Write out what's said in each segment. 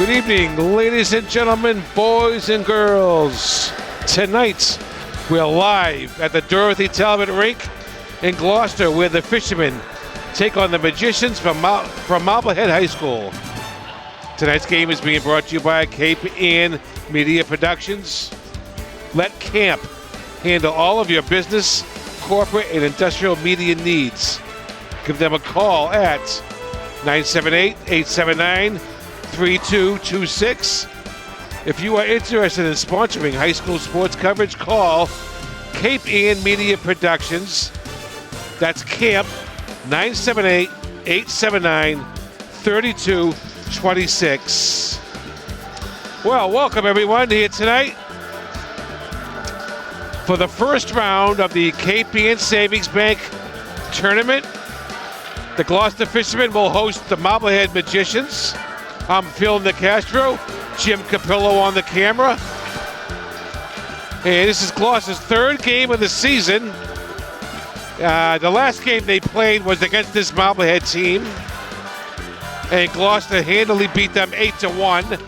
Good evening, ladies and gentlemen, boys and girls. Tonight, we're live at the Dorothy Talbot Rink in Gloucester, where the Fishermen take on the Magicians from Marblehead High School. Tonight's game is being brought to you by Cape Ann Media Productions. Let Camp handle all of your business, corporate, and industrial media needs. Give them a call at 978-879-3226. If you are interested in sponsoring high school sports coverage, call Cape Ann Media Productions. That's Camp 978-879-3226. Well, welcome everyone here tonight for the first round of the Cape Ann Savings Bank Tournament. The Gloucester Fishermen will host the Marblehead Magicians. I'm Phil Nicastro, Jim Capillo on the camera. And this is Gloucester's third game of the season. The last game they played was against this Marblehead team. And Gloucester handily beat them 8-1.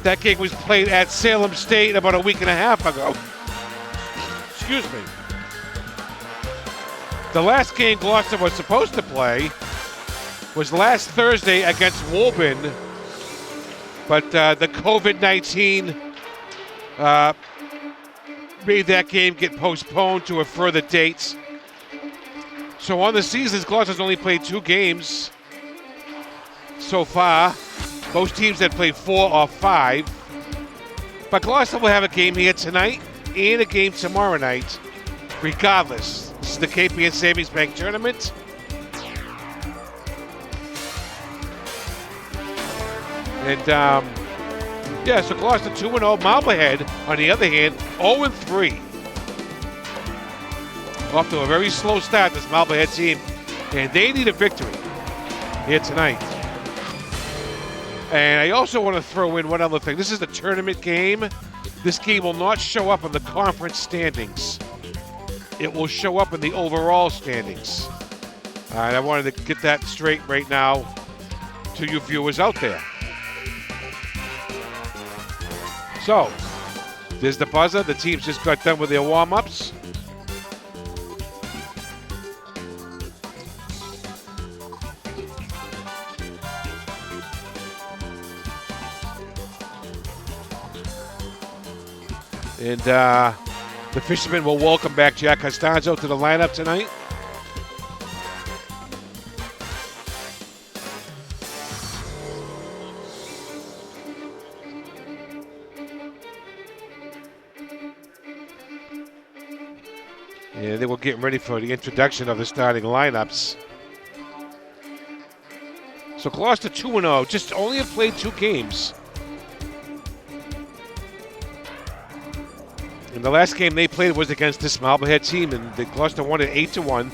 That game was played at Salem State about a week and a half ago. Excuse me. The last game Gloucester was supposed to play was last Thursday against Woburn. But the COVID-19 made that game get postponed to a further date. So on the season, Gloucester's only played 2 games so far. Most teams have played 4 or 5. But Gloucester will have a game here tonight and a game tomorrow night. Regardless, this is the Cape Ann Savings Bank Tournament. And, so Gloucester 2-0. Marblehead, on the other hand, 0-3. Off to a very slow start, this Marblehead team. And they need a victory here tonight. And I also want to throw in one other thing. This is the tournament game. This game will not show up in the conference standings. It will show up in the overall standings. And I wanted to get that straight right now to you viewers out there. So, there's the buzzer. The teams just got done with their warm-ups. And the Fishermen will welcome back Jack Costanzo to the lineup tonight. And they were getting ready for the introduction of the starting lineups. So Gloucester 2-0, just only have played 2 games. And the last game they played was against this Marblehead team, and the Gloucester won it 8-1.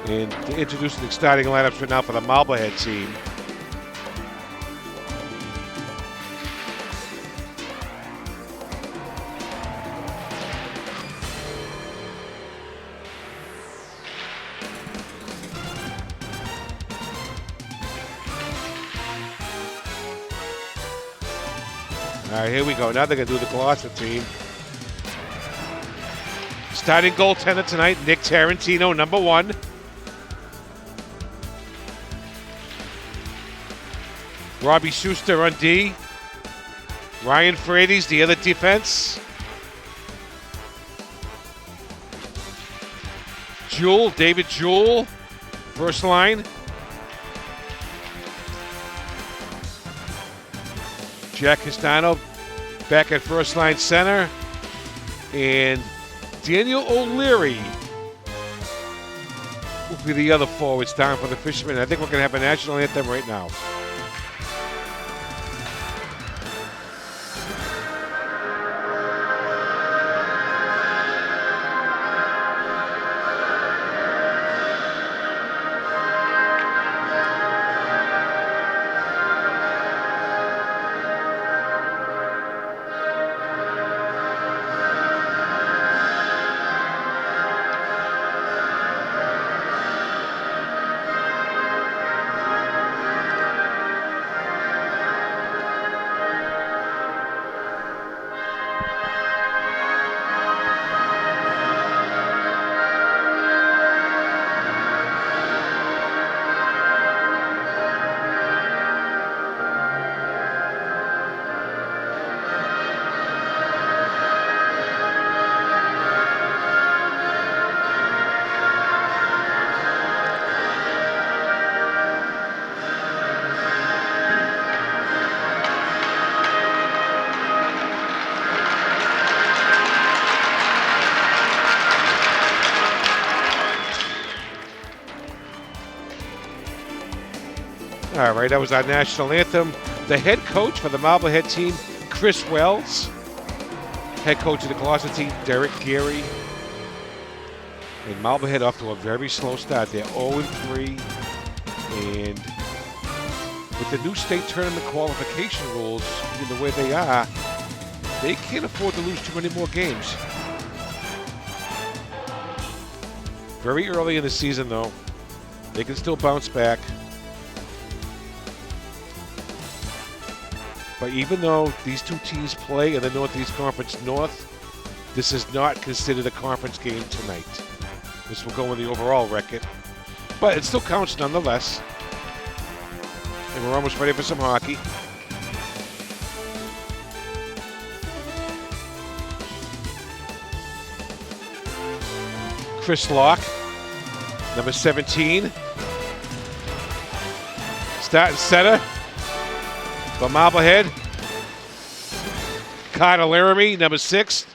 And introducing the starting lineups right now for the Marblehead team. right, here we go. Now they're going to do the Gloucester team. Starting goaltender tonight, Nick Tarantino, number 1. Robbie Schuster on D. Ryan Frady's the other defense. David Jewell, first line. Jack Castano back at first line center. And Daniel O'Leary will be the other forwards down for the Fishermen. I think we're going to have a national anthem right now. All right, that was our national anthem. The head coach for the Marblehead team, Chris Wells. Head coach of the Gloucester team, Derek Geary. And Marblehead off to a very slow start. They're 0-3. And with the new state tournament qualification rules being the way they are, they can't afford to lose too many more games. Very early in the season, though. They can still bounce back. But even though these two teams play in the Northeast Conference North, this is not considered a conference game tonight. This will go in the overall record. But it still counts nonetheless. And we're almost ready for some hockey. Chris Locke, number 17. Starting center for Marblehead. Carter Laramie, number 6.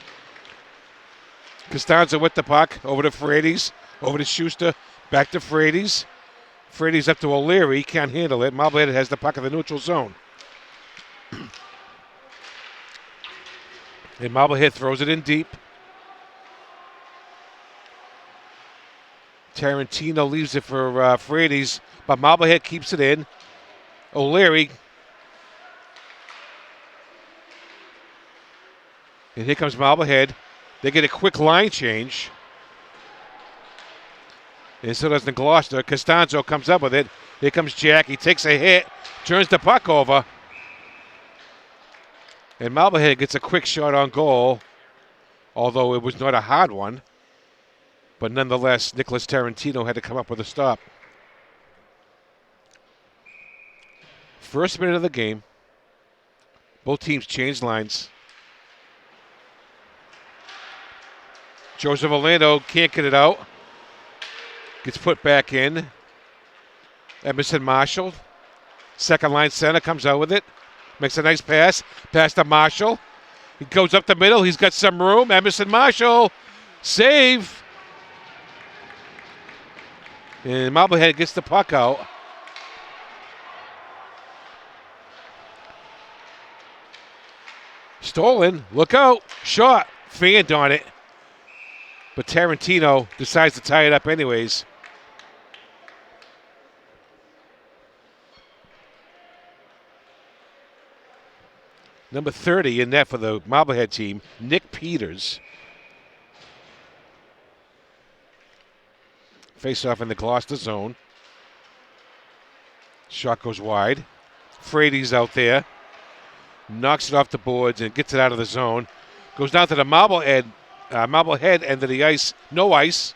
Costanza with the puck. Over to Frady's. Over to Schuster. Back to Frady's. Frady's up to O'Leary. Can't handle it. Marblehead has the puck in the neutral zone. And Marblehead throws it in deep. Tarantino leaves it for Frady's, but Marblehead keeps it in. O'Leary. And here comes Marblehead. They get a quick line change. And so does the Gloucester. Costanzo comes up with it. Here comes Jack. He takes a hit, turns the puck over. And Marblehead gets a quick shot on goal, although it was not a hard one. But nonetheless, Nicholas Tarantino had to come up with a stop. First minute of the game. Both teams changed lines. Joseph Orlando can't get it out. Gets put back in. Emerson Marshall, second line center, comes out with it. Makes a nice pass. Pass to Marshall. He goes up the middle. He's got some room. Emerson Marshall. Save. And Marblehead gets the puck out. Stolen. Look out. Shot. Fanned on it. But Tarantino decides to tie it up anyways. Number 30 in net for the Marblehead team, Nick Peters. Face-off in the Gloucester zone. Shot goes wide. Frady's out there. knocks it off the boards and gets it out of the zone. Goes down to the Marblehead end of the ice, no ice.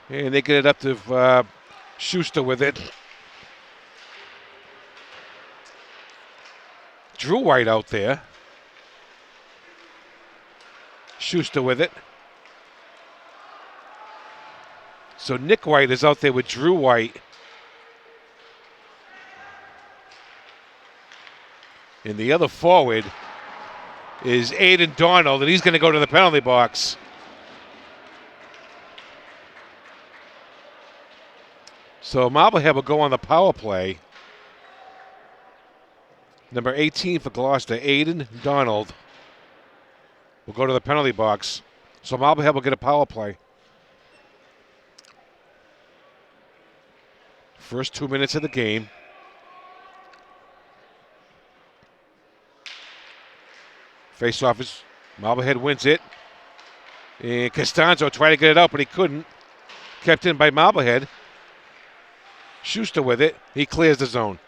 And they get it up to Schuster with it. Drew White out there. Schuster with it. So Nick White is out there with Drew White. And the other forward is Aiden Donald, and he's going to go to the penalty box. So Marblehead will go on the power play. Number 18 for Gloucester, Aiden Donald, will go to the penalty box. So Marblehead will get a power play. First 2 minutes of the game. Face-off is Marblehead wins it. And Costanzo tried to get it out, but he couldn't. Kept in by Marblehead. Schuster with it. He clears the zone.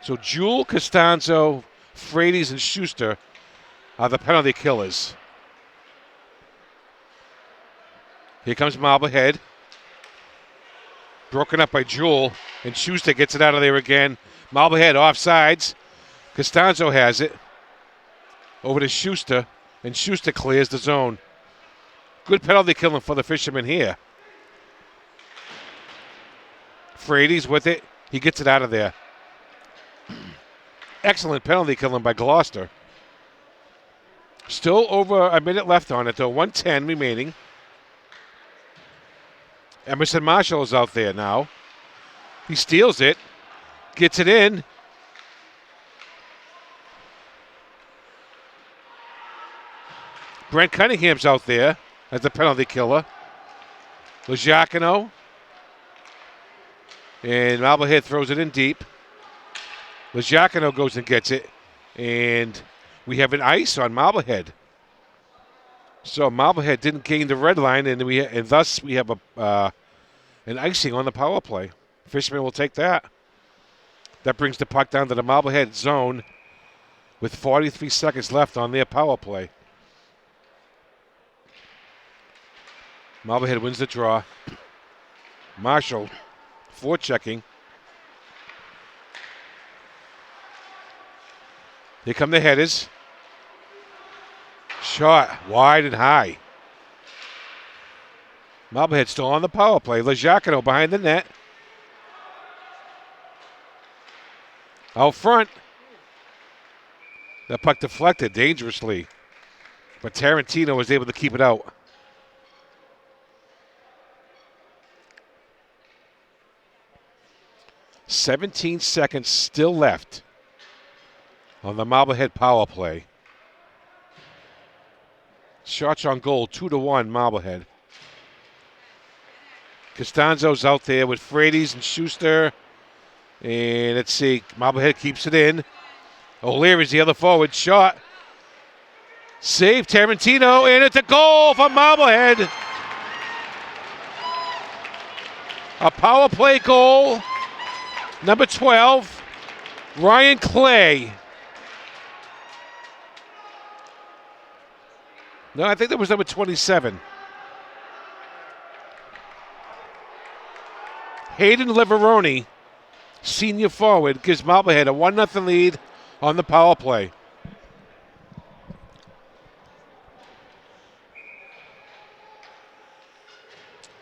So Jewell, Costanzo, Frades, and Schuster are the penalty killers. Here comes Marblehead. Broken up by Jewell, and Schuster gets it out of there again. Marblehead offsides. Costanzo has it. Over to Schuster, and Schuster clears the zone. Good penalty killing for the Fishermen here. Frades with it. He gets it out of there. Excellent penalty killing by Gloucester. Still over a minute left on it, though. 1:10 remaining. Emerson Marshall is out there now. He steals it. Gets it in. Brent Cunningham's out there as the penalty killer. Legiacano. And Marblehead throws it in deep. Legiacano goes and gets it. And we have an ice on Marblehead. So Marblehead didn't gain the red line, and thus we have an icing on the power play. Fishermen will take that. That brings the puck down to the Marblehead zone with 43 seconds left on their power play. Marblehead wins the draw. Marshall forechecking. Here come the headers. Shot wide and high. Marblehead still on the power play. Legiacano behind the net. Out front. The puck deflected dangerously. But Tarantino was able to keep it out. "17 seconds still left on the Marblehead power play. Shots on goal, 2-1 Marblehead. Costanzo's out there with Frades and Schuster. And let's see, Marblehead keeps it in. O'Leary's the other forward. Shot. Save Tarantino, and it's a goal for Marblehead. A power play goal. Number 12, Ryan Clay. No, I think that was number 27. Hayden Liveroni, senior forward, gives Marblehead a 1-0 lead on the power play.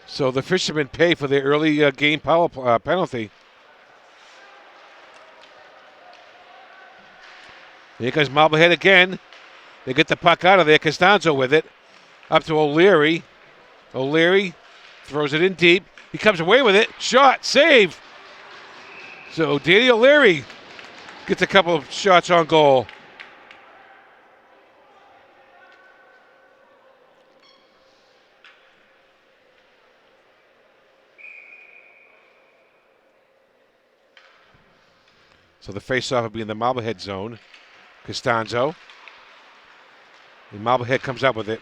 So the Fishermen pay for their early game power penalty. Here comes Marblehead again. They get the puck out of there. Costanzo with it. Up to O'Leary. O'Leary throws it in deep. He comes away with it. Shot. Save. So Danny O'Leary gets a couple of shots on goal. So the face-off will be in the Marblehead zone. Costanzo. And Marblehead comes up with it.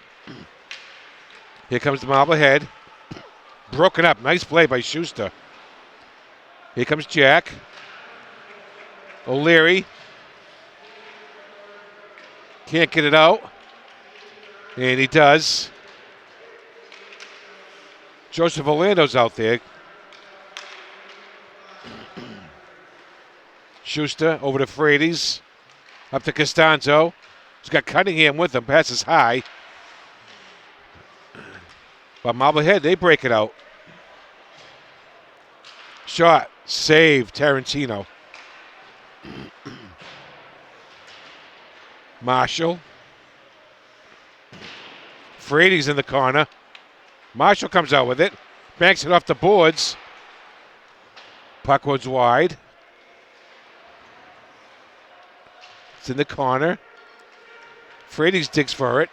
Here comes the Marblehead. Broken up. Nice play by Schuster. Here comes Jack. O'Leary. Can't get it out. And he does. Joseph Orlando's out there. Schuster over to Frades. Up to Costanzo. He's got Cunningham with him. Passes high. But Marblehead, they break it out. Shot. Save. Tarantino. Marshall. Frades in the corner. Marshall comes out with it. Banks it off the boards. Puck was wide. It's in the corner. Frades digs for it.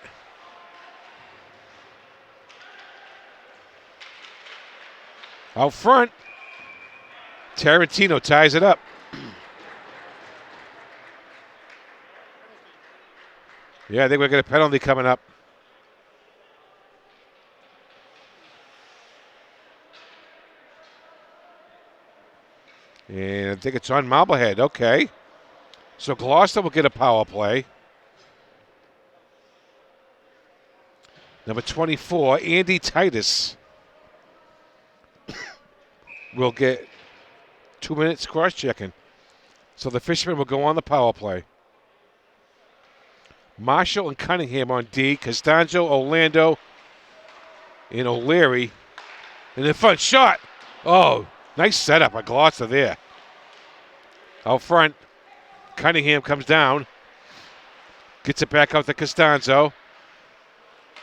Out front. Tarantino ties it up. Yeah, I think we're going to get a penalty coming up. And I think it's on Marblehead. Okay. So Gloucester will get a power play. Number 24, Andy Titus, will get 2 minutes cross-checking. So the Fishermen will go on the power play. Marshall and Cunningham on D. Costanzo, Orlando, and O'Leary. And the front shot. Oh, nice setup by Gloucester there. Out front, Cunningham comes down. Gets it back out to Costanzo.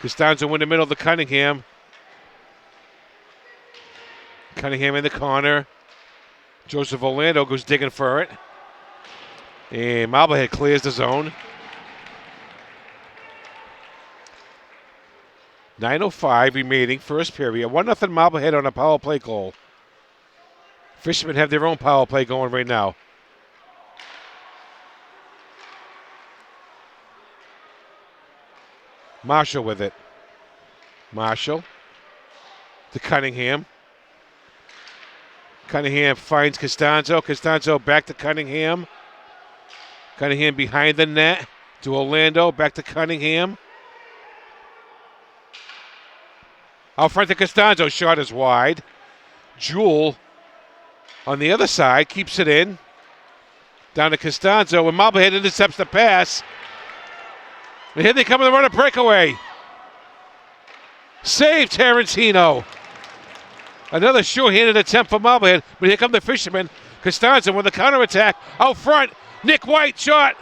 Costanzo in the middle to Cunningham. Cunningham in the corner. Joseph Orlando goes digging for it. And Marblehead clears the zone. 9:05 remaining, first period. 1-0 Marblehead on a power play goal. Fishermen have their own power play going right now. Marshall with it. Marshall to Cunningham. Cunningham finds Costanzo. Costanzo back to Cunningham. Cunningham behind the net to Orlando. Back to Cunningham. Out front to Costanzo. Shot is wide. Jewell on the other side keeps it in. Down to Costanzo. And Marblehead intercepts the pass. And here they come with a run of breakaway. Save Tarantino. Another sure-handed attempt for Marblehead. But here come the Fishermen. Costanzo with the counterattack. Out front. Nick White shot.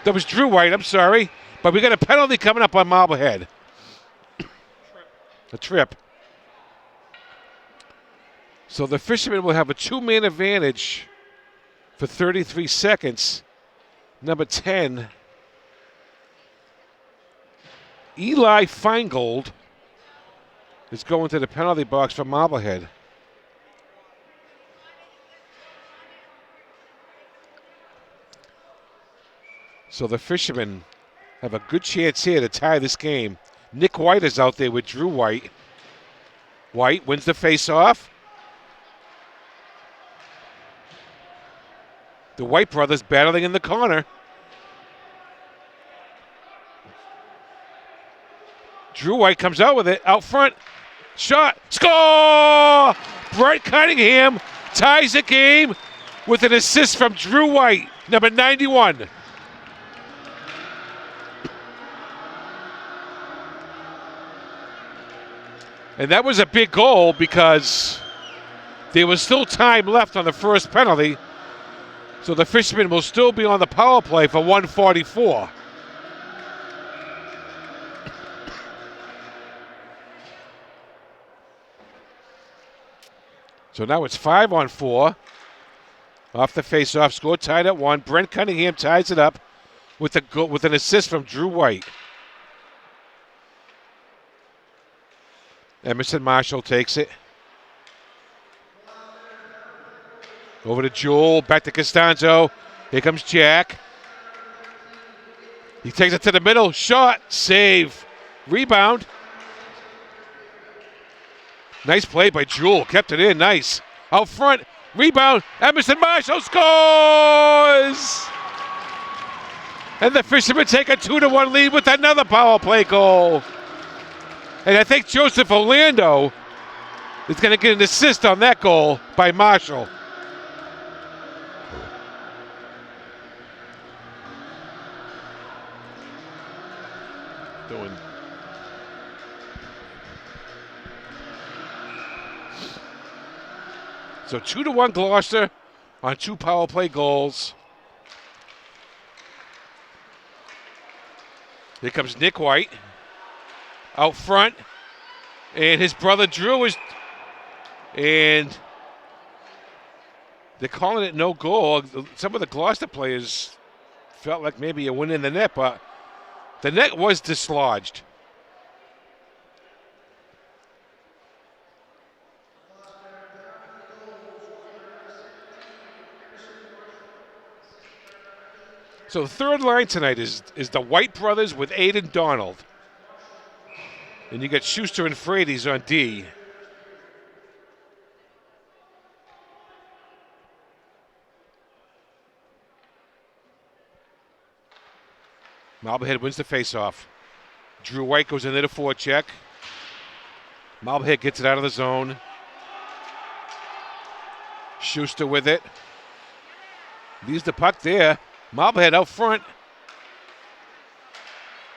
That was Drew White, I'm sorry. But we got a penalty coming up on Marblehead. A trip. So the Fishermen will have a two-man advantage for 33 seconds. Number 10, Eli Feingold, is going to the penalty box for Marblehead. So the Fishermen have a good chance here to tie this game. Nick White is out there with Drew White. White wins the face-off. The White brothers battling in the corner. Drew White comes out with it. Out front. Shot. Score! Brett Cunningham ties the game with an assist from Drew White, number 91. And that was a big goal because there was still time left on the first penalty. So the Fishermen will still be on the power play for 1:44. So now it's 5-on-4. Off the face-off, score tied at 1. Brent Cunningham ties it up with an assist from Drew White. Emerson Marshall takes it. Over to Jewell, back to Costanzo. Here comes Jack. He takes it to the middle. Shot, save, rebound. Nice play by Jewell, kept it in, nice. Out front, Rebound. Emerson Marshall scores! And the Fishermen take a 2-1 lead with another power play goal. And I think Joseph Orlando is going to get an assist on that goal by Marshall. So 2-1 Gloucester on 2 power play goals. Here comes Nick White out front, and his brother Drew is, and they're calling it no goal. Some of the Gloucester players felt like maybe a win in the net, but the net was dislodged. So the third line tonight is the White brothers with Aiden Donald. And you got Schuster and Frady's on D. Marblehead wins the faceoff. Drew White goes in there to forecheck. Marblehead gets it out of the zone. Schuster with it. Leaves the puck there. Marblehead out front.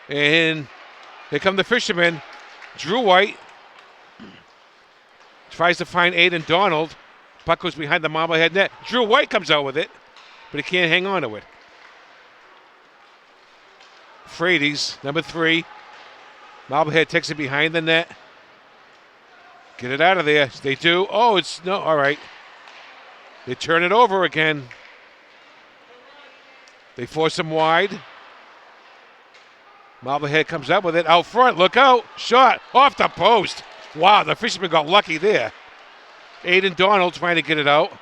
And here come the Fishermen. Drew White tries to find Aiden Donald. Puck goes behind the Marblehead net. Drew White comes out with it, but he can't hang on to it. Frady's, number 3. Marblehead takes it behind the net. Get it out of there. They do. Oh, it's no. All right. They turn it over again. They force him wide. Marblehead comes up with it. Out front. Look out. Shot. Off the post. Wow, the Fishermen got lucky there. Aiden Donald trying to get it out.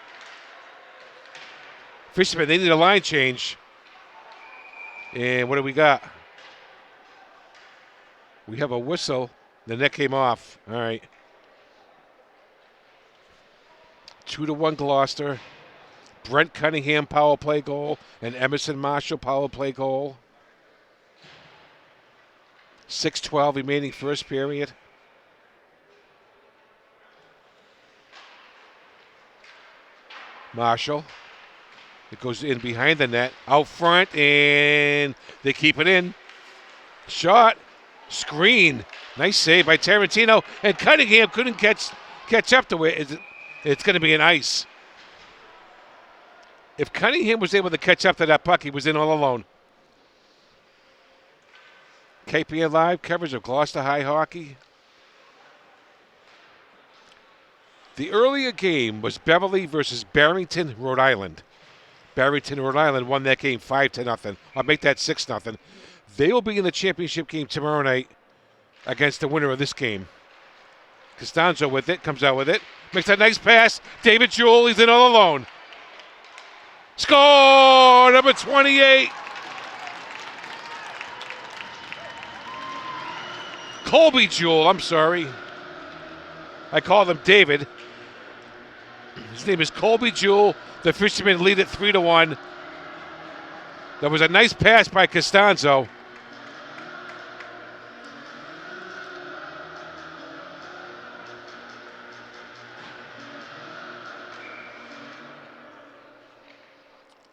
Fishermen, they need a line change. And what do we got? We have a whistle. The net came off. All right. 2-1 Gloucester. Brent Cunningham power play goal and Emerson Marshall power play goal. 6:12 remaining first period. Marshall. It goes in behind the net. Out front, and they keep it in. Shot. Screen. Nice save by Tarantino. And Cunningham couldn't catch up to it. It's going to be an ice. If Cunningham was able to catch up to that puck, he was in all alone. KPN Live coverage of Gloucester High hockey. The earlier game was Beverly versus Barrington, Rhode Island. Barrington, Rhode Island won that game 5-0. I'll make that 6-0. They will be in the championship game tomorrow night against the winner of this game. Costanzo with it, comes out with it. Makes a nice pass. David Jewell, he's in all alone. Score! Number 28. Colby Jewell, I'm sorry. I called him David. His name is Colby Jewell. The Fishermen lead it 3-1. There was a nice pass by Costanzo.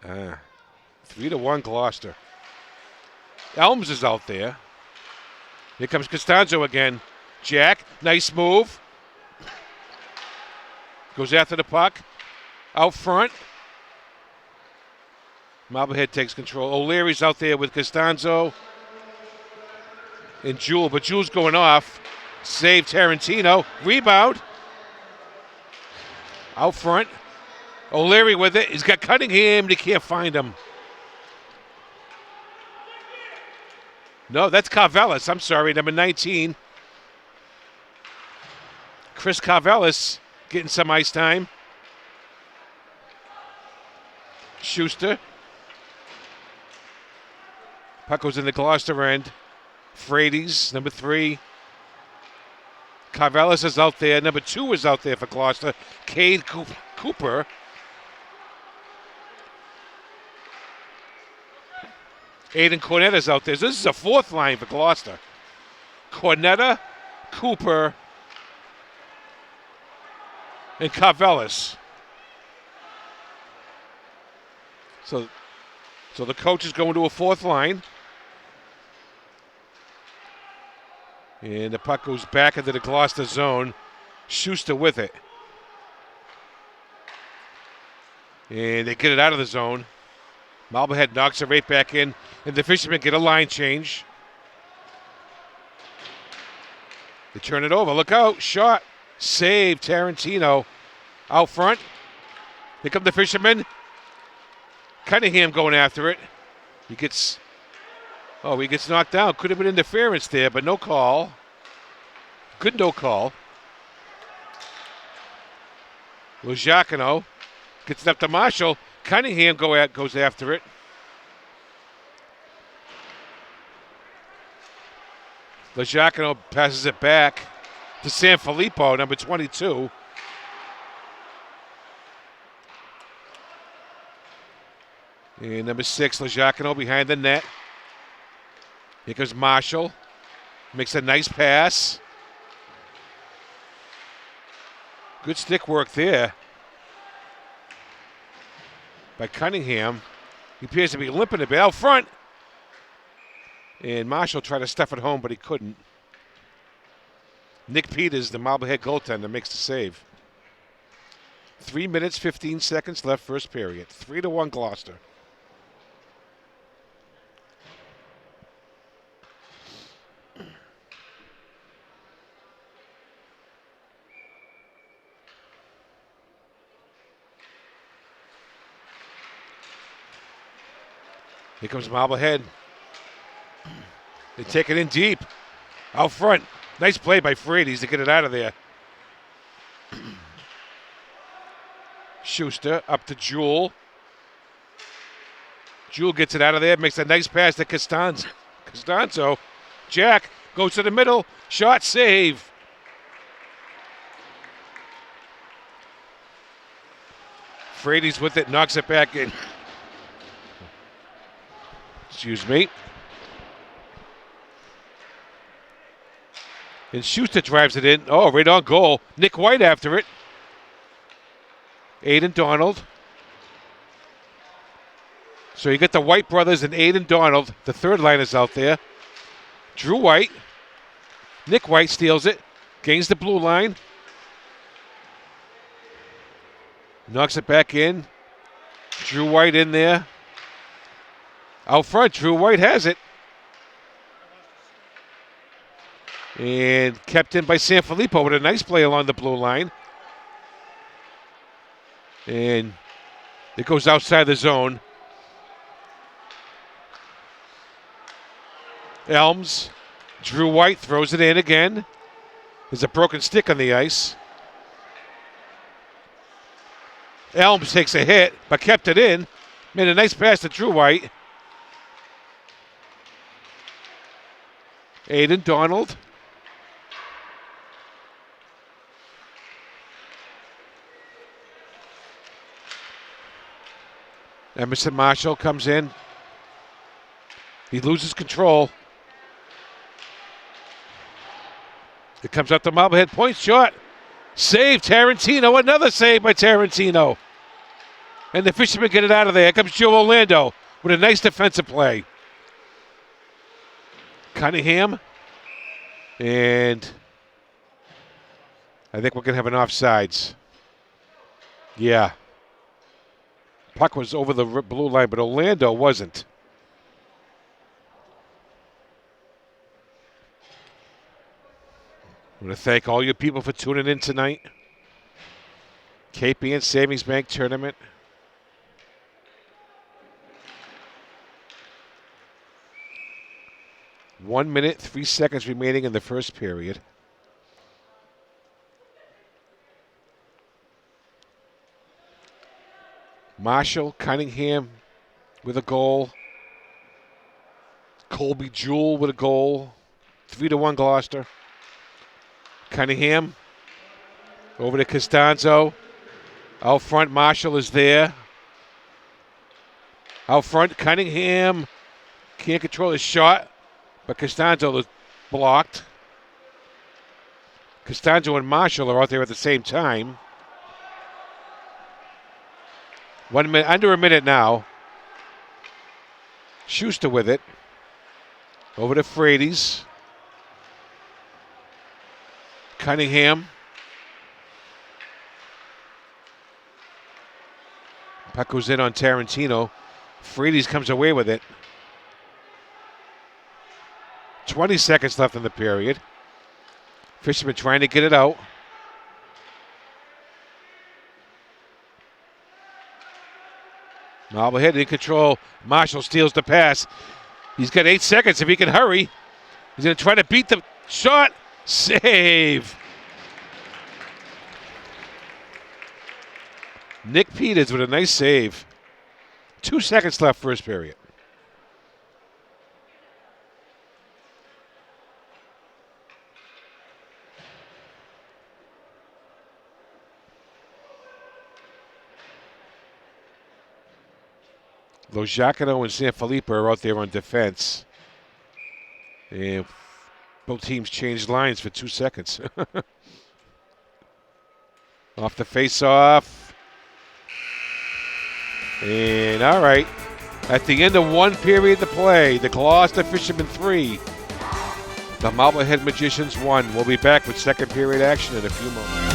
Uh, 3-1 Gloucester. Elms is out there. Here comes Costanzo again. Jack, nice move. Goes after the puck. Out front. Marblehead takes control. O'Leary's out there with Costanzo. And Jewell, but Jewell's going off. Save Tarantino. Rebound. Out front. O'Leary with it. He's got Cunningham. He can't find him. No, that's Carvelis. I'm sorry, number 19. Chris Carvelis getting some ice time. Schuster. Puck goes in the Gloucester end. Frady's, number 3. Carvelis is out there. Number 2 is out there for Gloucester. Cade Cooper. Aiden Cornetta's out there. So this is a fourth line for Gloucester. Cornetta, Cooper, and Carvelis. So the coach is going to a fourth line. And the puck goes back into the Gloucester zone. Schuster with it. And they get it out of the zone. Marblehead knocks it right back in. And the Fishermen get a line change. They turn it over. Look out. Shot. Save. Tarantino. Out front. Here come the Fishermen. Cunningham going after it. He gets knocked down. Could have been interference there, but no call. Good no call. Lozakino gets it up to Marshall. Cunningham goes after it. Lozakino passes it back to Sanfilippo, number 22. And number 6, Lozakino behind the net. Here comes Marshall. Makes a nice pass. Good stick work there by Cunningham. He appears to be limping a bit out front. And Marshall tried to stuff it home, but he couldn't. Nick Peters, the Marblehead goaltender, makes the save. 3 minutes, 15 seconds left, first period. 3-1 Gloucester. Here comes Marblehead. They take it in deep. Out front. Nice play by Frates to get it out of there. Schuster up to Jewell. Jewell gets it out of there. Makes a nice pass to Costanzo. Jack goes to the middle. Shot save. Frates with it. Knocks it back in. Excuse me. And Schuster drives it in. Oh, right on goal. Nick White after it. Aiden Donald. So you get the White brothers and Aiden Donald. The third line is out there. Drew White. Nick White steals it. Gains the blue line. Knocks it back in. Drew White in there. Out front, Drew White has it. And kept in by Sanfilippo with a nice play along the blue line. And it goes outside the zone. Elms. Drew White throws it in again. There's a broken stick on the ice. Elms takes a hit, but kept it in. Made a nice pass to Drew White. Aiden Donald. Emerson Marshall comes in. He loses control. It comes up to Marblehead. Point shot. Save Tarantino. Another save by Tarantino. And the Fishermen get it out of there. Here comes Joe Orlando with a nice defensive play. Cunningham. And I think we're going to have an offsides. Yeah. Puck was over the blue line, but Orlando wasn't. I want to thank all you people for tuning in tonight. KPN Savings Bank Tournament. One minute, 3 seconds remaining in the first period. Marshall, Cunningham with a goal. Colby Jewell with a goal. 3-1 Gloucester. Cunningham over to Costanzo. Out front, Marshall is there. Out front, Cunningham. Can't control his shot, but Costanzo is blocked. Costanzo and Marshall are out there at the same time. 1 minute, under a minute now. Schuster with it. Over to Frady's. Cunningham. Puck goes in on Tarantino. Frady's comes away with it. 20 seconds left in the period. Fisherman trying to get it out. Marblehead in control. Marshall steals the pass. He's got 8 seconds if he can hurry. He's going to try to beat the shot. Save. Nick Peters with a nice save. 2 seconds left first period. Lojacono and Sanfilippo are out there on defense. And both teams changed lines for 2 seconds. Off the face-off. And all right. At the end of 1 period to play, the Gloucester Fishermen 3. The Marblehead Magicians 1. We'll be back with second period action in a few moments.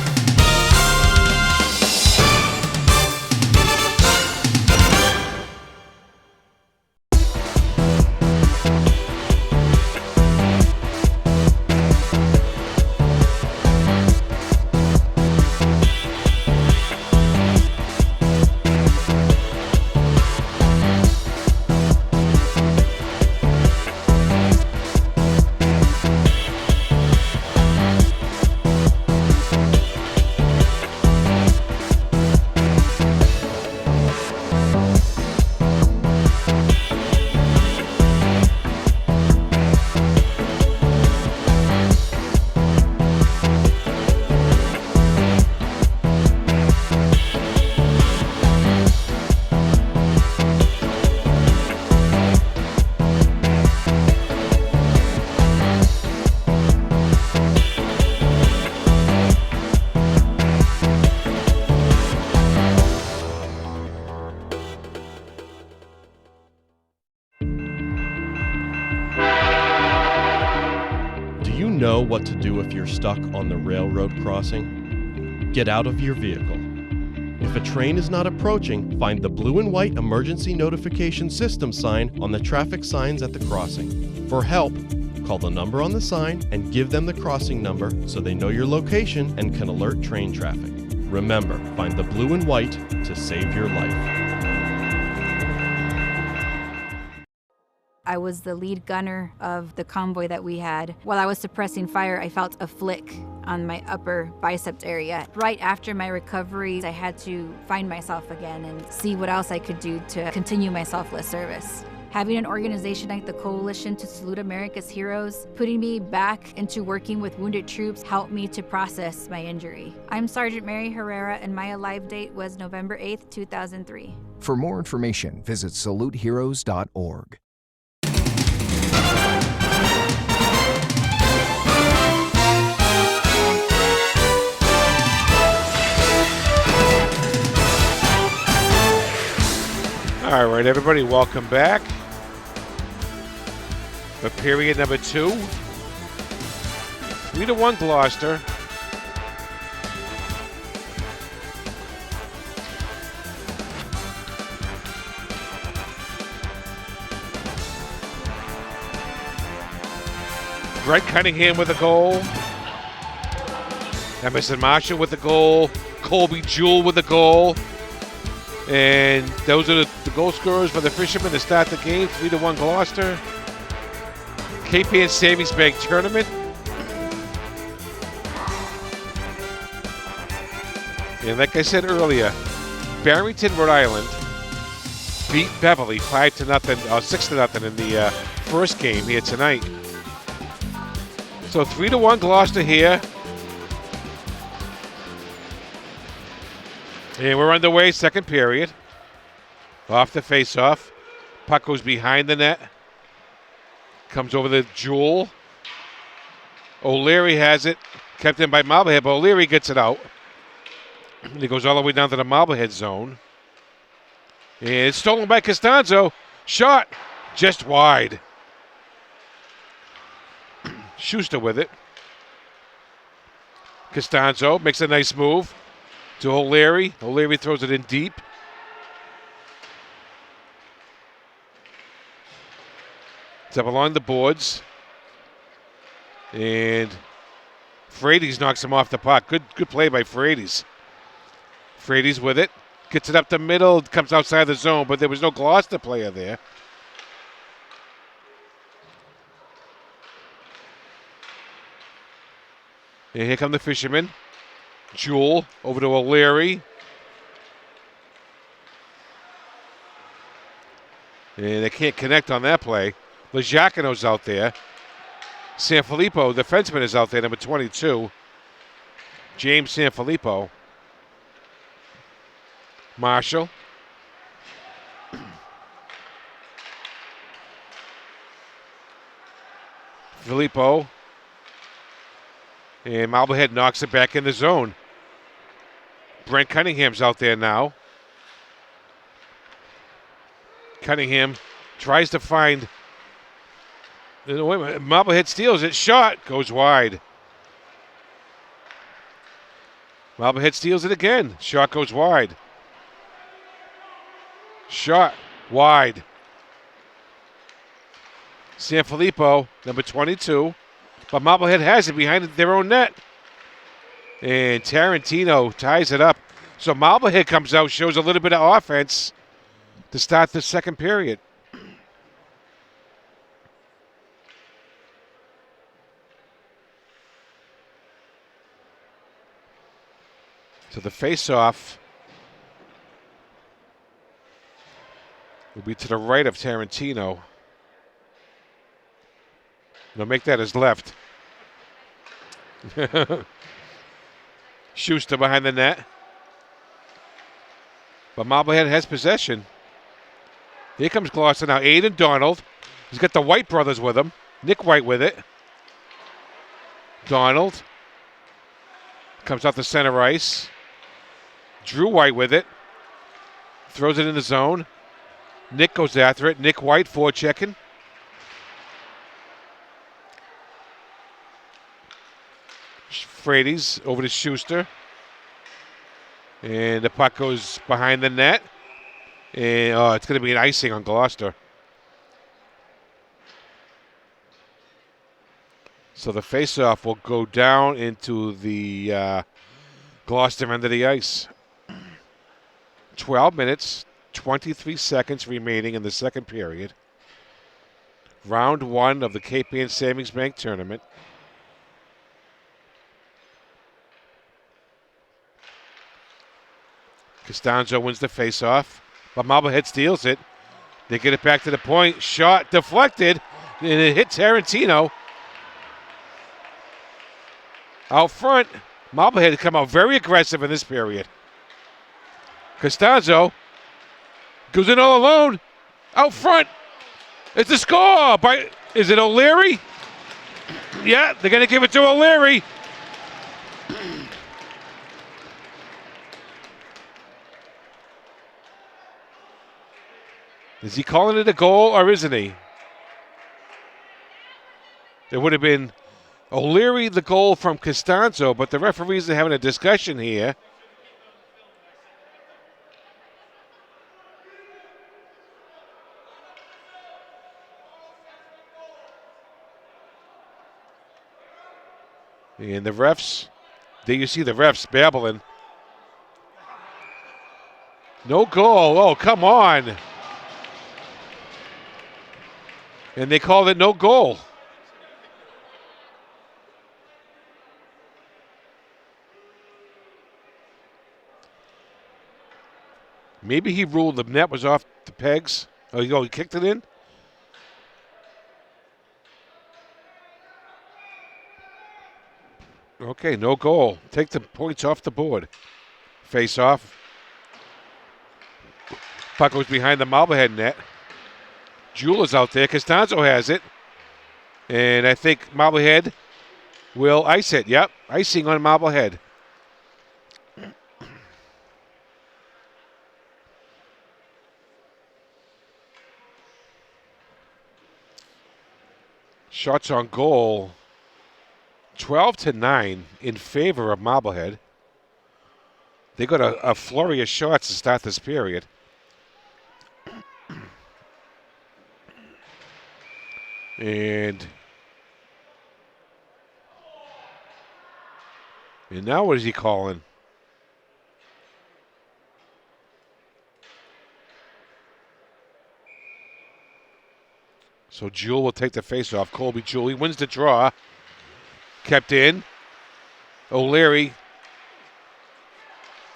Know what to do if you're stuck on the railroad crossing? Get out of your vehicle. If a train is not approaching, find the blue and white emergency notification system sign on the traffic signs at the crossing. For help, call the number on the sign and give them the crossing number so they know your location and can alert train traffic. Remember, find the blue and white to save your life. I was the lead gunner of the convoy that we had. While I was suppressing fire, I felt a flick on my upper bicep area. Right after my recovery, I had to find myself again and see what else I could do to continue my selfless service. Having an organization like the Coalition to Salute America's Heroes, putting me back into working with wounded troops helped me to process my injury. I'm Sergeant Mary Herrera, and my alive date was November 8th, 2003. For more information, visit saluteheroes.org. All right, everybody, welcome back. For period number 2. 3-1 Gloucester. Brett Cunningham with a goal. Emerson Marshall with a goal. Colby Jewell with a goal. And those are the goal scorers for the Fishermen to start the game. 3-1 Gloucester. KPN Savings Bank Tournament. And like I said earlier, Barrington, Rhode Island beat Beverly 5-0 or 6-0 in the first game here tonight. So 3-1 Gloucester here. And we're underway, second period. Off the face-off. Puck goes behind the net. Comes over the Jewel. O'Leary has it. Kept in by Marblehead, but O'Leary gets it out. And he goes all the way down to the Marblehead zone. And it's stolen by Costanzo. Shot just wide. Schuster with it. Costanzo makes a nice move to O'Leary. O'Leary throws it in deep. It's up along the boards. And Frades knocks him off the puck. Good play by Frades. Frades with it. Gets it up the middle. Comes outside the zone, but there was no Gloucester player there. And here come the Fishermen. Jewel over to O'Leary. And they can't connect on that play. Legiacano's out there. Sanfilippo, defenseman, is out there, number 22. James Sanfilippo. Marshall. Filippo. And Marblehead knocks it back in the zone. Brent Cunningham's out there now. Cunningham tries to find... Marblehead steals it. Shot goes wide. Marblehead steals it again. Shot goes wide. Shot wide. Sanfilippo, number 22. But Marblehead has it behind their own net. And Tarantino ties it up. So Marblehead comes out, shows a little bit of offense to start the second period. So the face-off will be to the right of Tarantino. No, make that his left. Schuster behind the net. But Marblehead has possession. Here comes Gloucester now. Aiden Donald. He's got the White brothers with him. Nick White with it. Donald. Comes off the center ice. Drew White with it. Throws it in the zone. Nick goes after it. Nick White forechecking. Frades over to Schuster. And the puck goes behind the net. And it's going to be an icing on Gloucester. So the faceoff will go down into the Gloucester end of the ice. 12 minutes, 23 seconds remaining in the second period. Round one of the Cape Ann Savings Bank Tournament. Costanzo wins the faceoff, but Marblehead steals it. They get it back to the point. Shot deflected, and it hit Tarantino. Out front, Marblehead had come out very aggressive in this period. Costanzo goes in all alone. Out front. It's a score. Is it O'Leary? Yeah, they're going to give it to O'Leary. Is he calling it a goal or isn't he? It would have been O'Leary the goal from Costanzo, but the referees are having a discussion here. And the refs, there you see the refs babbling. No goal. Oh, come on. And they called it no goal. Maybe he ruled the net was off the pegs. Oh, he kicked it in? Okay, no goal. Take the points off the board. Face off. Puck goes behind the Marblehead net. Jewel is out there. Costanzo has it. And I think Marblehead will ice it. Yep, icing on Marblehead. Shots on goal, 12-9 in favor of Marblehead. They got a flurry of shots to start this period. And now what is he calling? So Jewell will take the face-off. Colby Jewell, he wins the draw. Kept in. O'Leary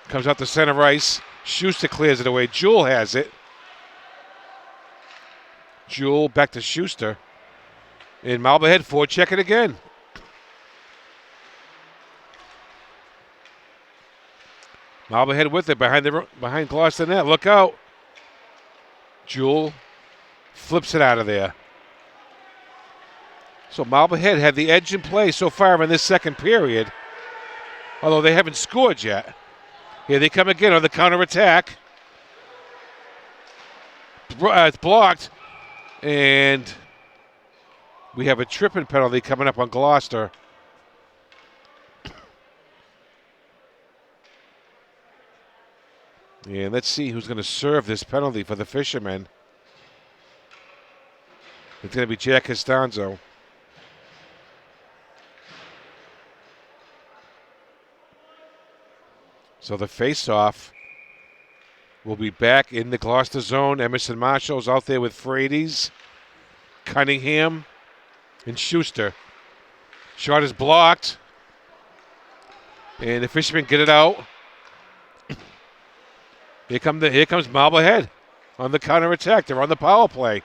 comes out to center ice. Schuster clears it away. Jewell has it. Jewell back to Schuster. And Marblehead forecheck it again. Marblehead with it behind Gloucester net. Look out. Jewell flips it out of there. So Marblehead had the edge in play so far in this second period, although they haven't scored yet. Here they come again on the counterattack. It's blocked, and we have a tripping penalty coming up on Gloucester. And let's see who's going to serve this penalty for the Fishermen. It's going to be Jack Costanzo. So the face-off will be back in the Gloucester zone. Emerson Marshall's out there with Frady's, Cunningham, and Schuster. Shot is blocked. And the Fishermen get it out. Here comes Marblehead on the counterattack. They're on the power play.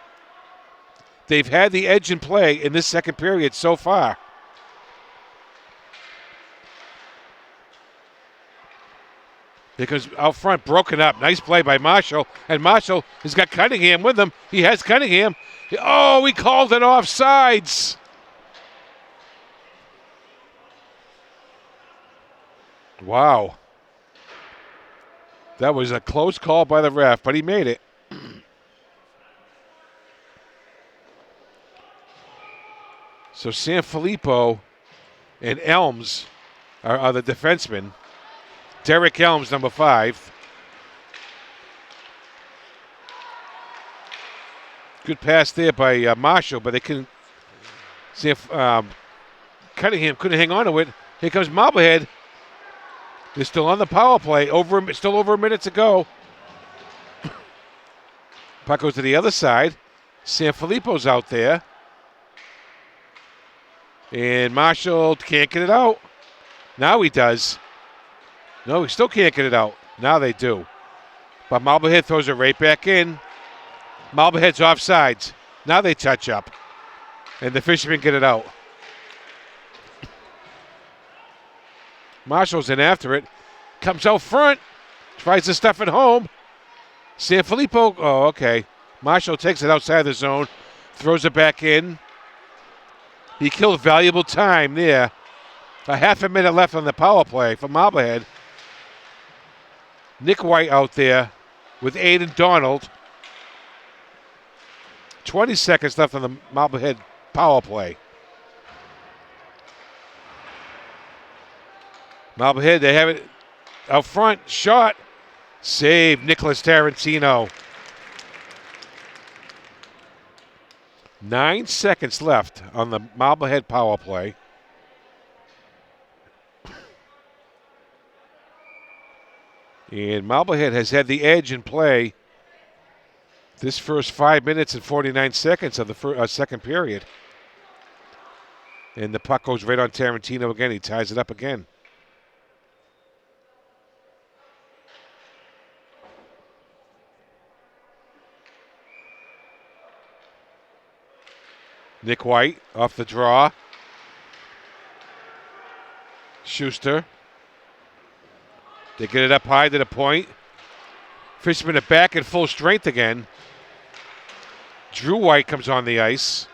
They've had the edge in play in this second period so far. Here comes out front, broken up. Nice play by Marshall. And Marshall has got Cunningham with him. He has Cunningham. Oh, he called it offsides. Wow. That was a close call by the ref, but he made it. So Sanfilippo and Elms are the defensemen. Derek Elms, number 5. Good pass there by Marshall, but they couldn't see if Cunningham couldn't hang on to it. Here comes Marblehead. They're still on the power play. Still over a minute to go. Puck goes to the other side. Sanfilippo's out there. And Marshall can't get it out. Now he does. No, he still can't get it out. Now they do. But Marblehead throws it right back in. Marblehead's offsides. Now they touch up. And the Fishermen get it out. Marshall's in after it. Comes out front. Tries to stuff it home. Sanfilippo. Oh, okay. Marshall takes it outside the zone. Throws it back in. He killed valuable time there. A half a minute left on the power play for Marblehead. Nick White out there with Aiden Donald. 20 seconds left on the Marblehead power play. Marblehead, they have it out front. Shot. Save Nicholas Tarantino. 9 seconds left on the Marblehead power play. And Marblehead has had the edge in play this first 5 minutes and 49 seconds of the second period. And the puck goes right on Tarantino again. He ties it up again. Nick White off the draw. Schuster. They get it up high to the point. Fishermen are back at full strength again. Drew White comes on the ice.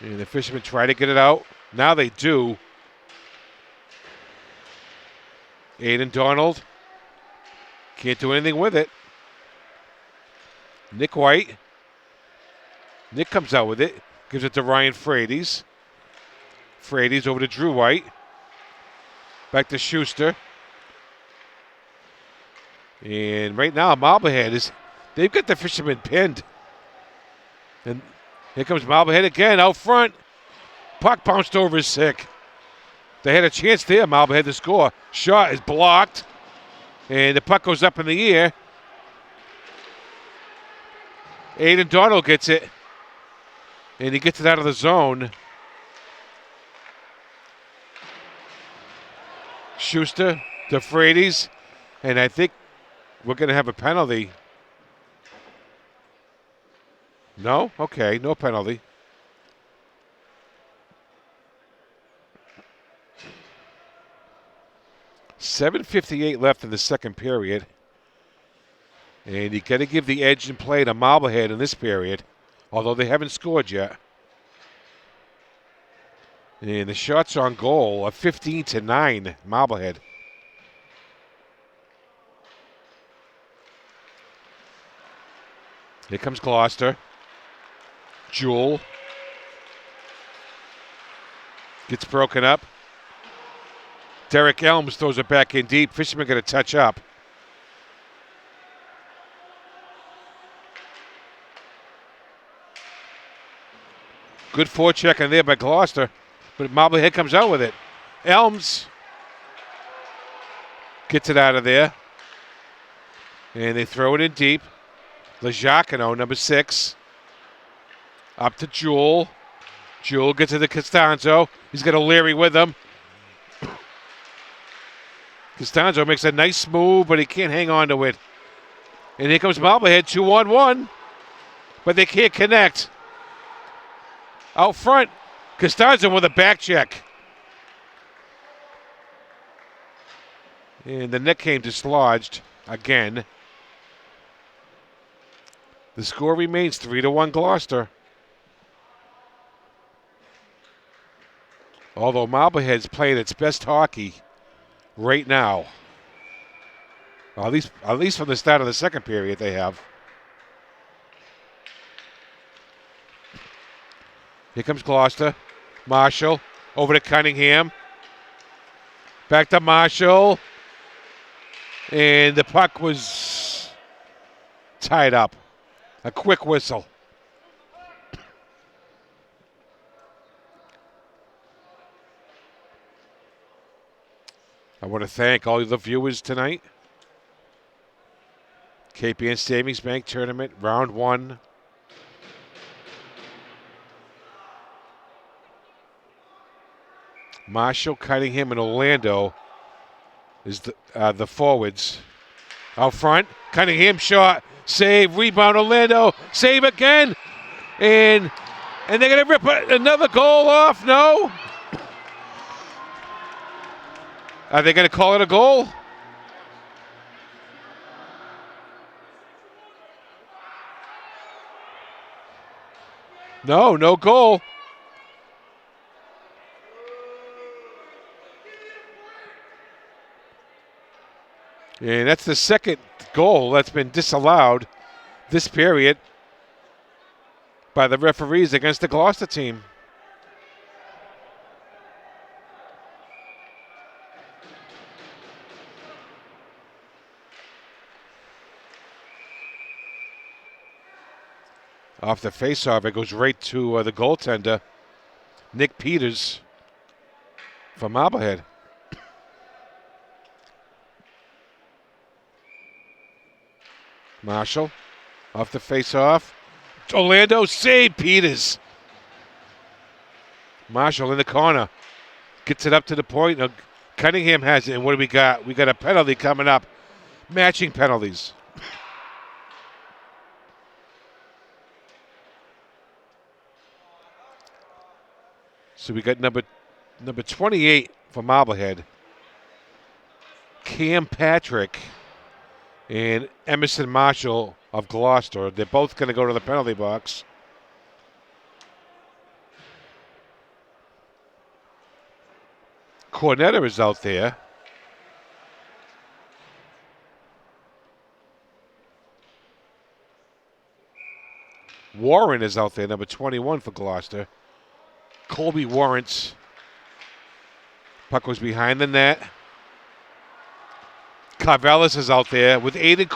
And the Fishermen try to get it out. Now they do. Aiden Donald can't do anything with it. Nick White. Nick comes out with it. Gives it to Ryan Frady's. Frady's over to Drew White. Back to Schuster. And right now, Marblehead they've got the Fishermen pinned. And here comes Marblehead again out front. Puck bounced over his stick. They had a chance there, Marblehead, to score. Shot is blocked. And the puck goes up in the air. Aiden Donald gets it. And he gets it out of the zone. Schuster to Frady's. And I think we're going to have a penalty. No? Okay, no penalty. .7:58 left in the second period. And you got to give the edge and play to Marblehead in this period, although they haven't scored yet. And the shots on goal are 15-9, Marblehead. Here comes Gloucester. Jewell gets broken up. Derek Elms throws it back in deep. Fisherman going to touch up. Good forechecking there by Gloucester, but Marblehead comes out with it. Elms gets it out of there. And they throw it in deep. Legiacono, number 6. Up to Jewell. Jewell gets it to Costanzo. He's got O'Leary with him. Costanzo makes a nice move, but he can't hang on to it. And here comes Marblehead, 2-on-1. But they can't connect. Out front, Costanzo with a back check. And the net came dislodged again. The score remains 3-1 Gloucester. Although Marblehead's playing its best hockey right now. Well, at least from the start of the second period they have. Here comes Gloucester. Marshall over to Cunningham. Back to Marshall. And the puck was tied up. A quick whistle. I want to thank all the viewers tonight. KPN Savings Bank Tournament, Round 1. Marshall, Cunningham, and Orlando is the forwards. Out front, Cunningham shot, save, rebound, Orlando, save again. And they're going to rip another goal off, no? Are they going to call it a goal? No, no goal. And that's the second goal that's been disallowed this period by the referees against the Gloucester team. Off the faceoff, it goes right to the goaltender, Nick Peters from Marblehead. Marshall off the faceoff. Orlando save Peters. Marshall in the corner. Gets it up to the point. Now, Cunningham has it. And what do we got? We got a penalty coming up. Matching penalties. So we got number 28 for Marblehead. Cam Patrick and Emerson Marshall of Gloucester. They're both going to go to the penalty box. Cornetta is out there. Warren is out there, number 21 for Gloucester. Colby Warrants. Puck was behind the net. Carvelis is out there with Aiden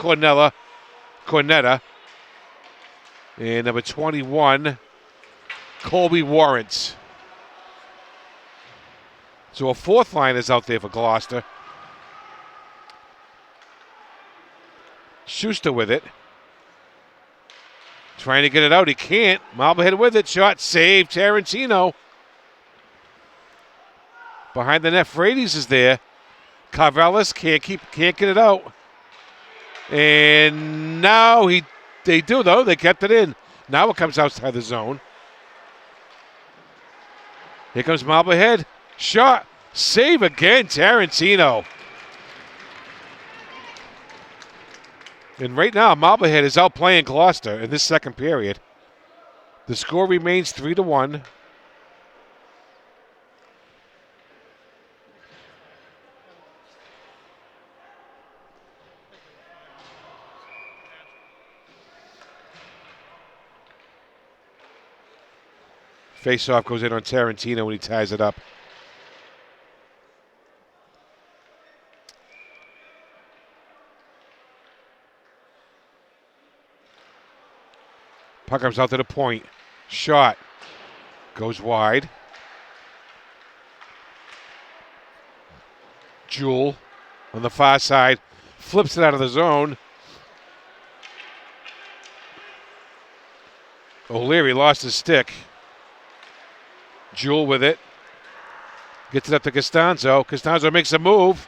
Cornetta. And number 21, Colby Warrants. So a fourth line is out there for Gloucester. Schuster with it. Trying to get it out. He can't. Marblehead with it. Shot save. Tarantino. Behind the net, Frades is there. Carvelis can't get it out. And now they do though. They kept it in. Now it comes outside the zone. Here comes Marblehead. Shot. Save again, Tarantino. And right now, Marblehead is outplaying Gloucester in this second period. The score remains 3-1. Face-off goes in on Tarantino when he ties it up. Puck comes out to the point. Shot. Goes wide. Jewell on the far side. Flips it out of the zone. O'Leary lost his stick. Jewell with it. Gets it up to Costanzo. Costanzo makes a move.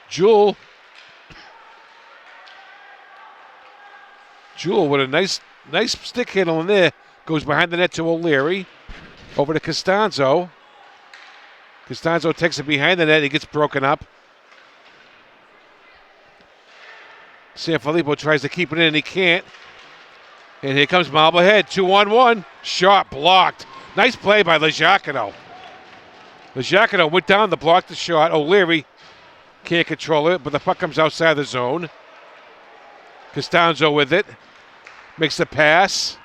Jewell with a nice stick handle in there. Goes behind the net to O'Leary. Over to Costanzo. Costanzo takes it behind the net. He gets broken up. Sanfilippo tries to keep it in and he can't. And here comes Marblehead. 2-on-1. Shot blocked. Nice play by Legiacono. Legiacono went down to block the shot. O'Leary can't control it, but the puck comes outside the zone. Costanzo with it. Makes the pass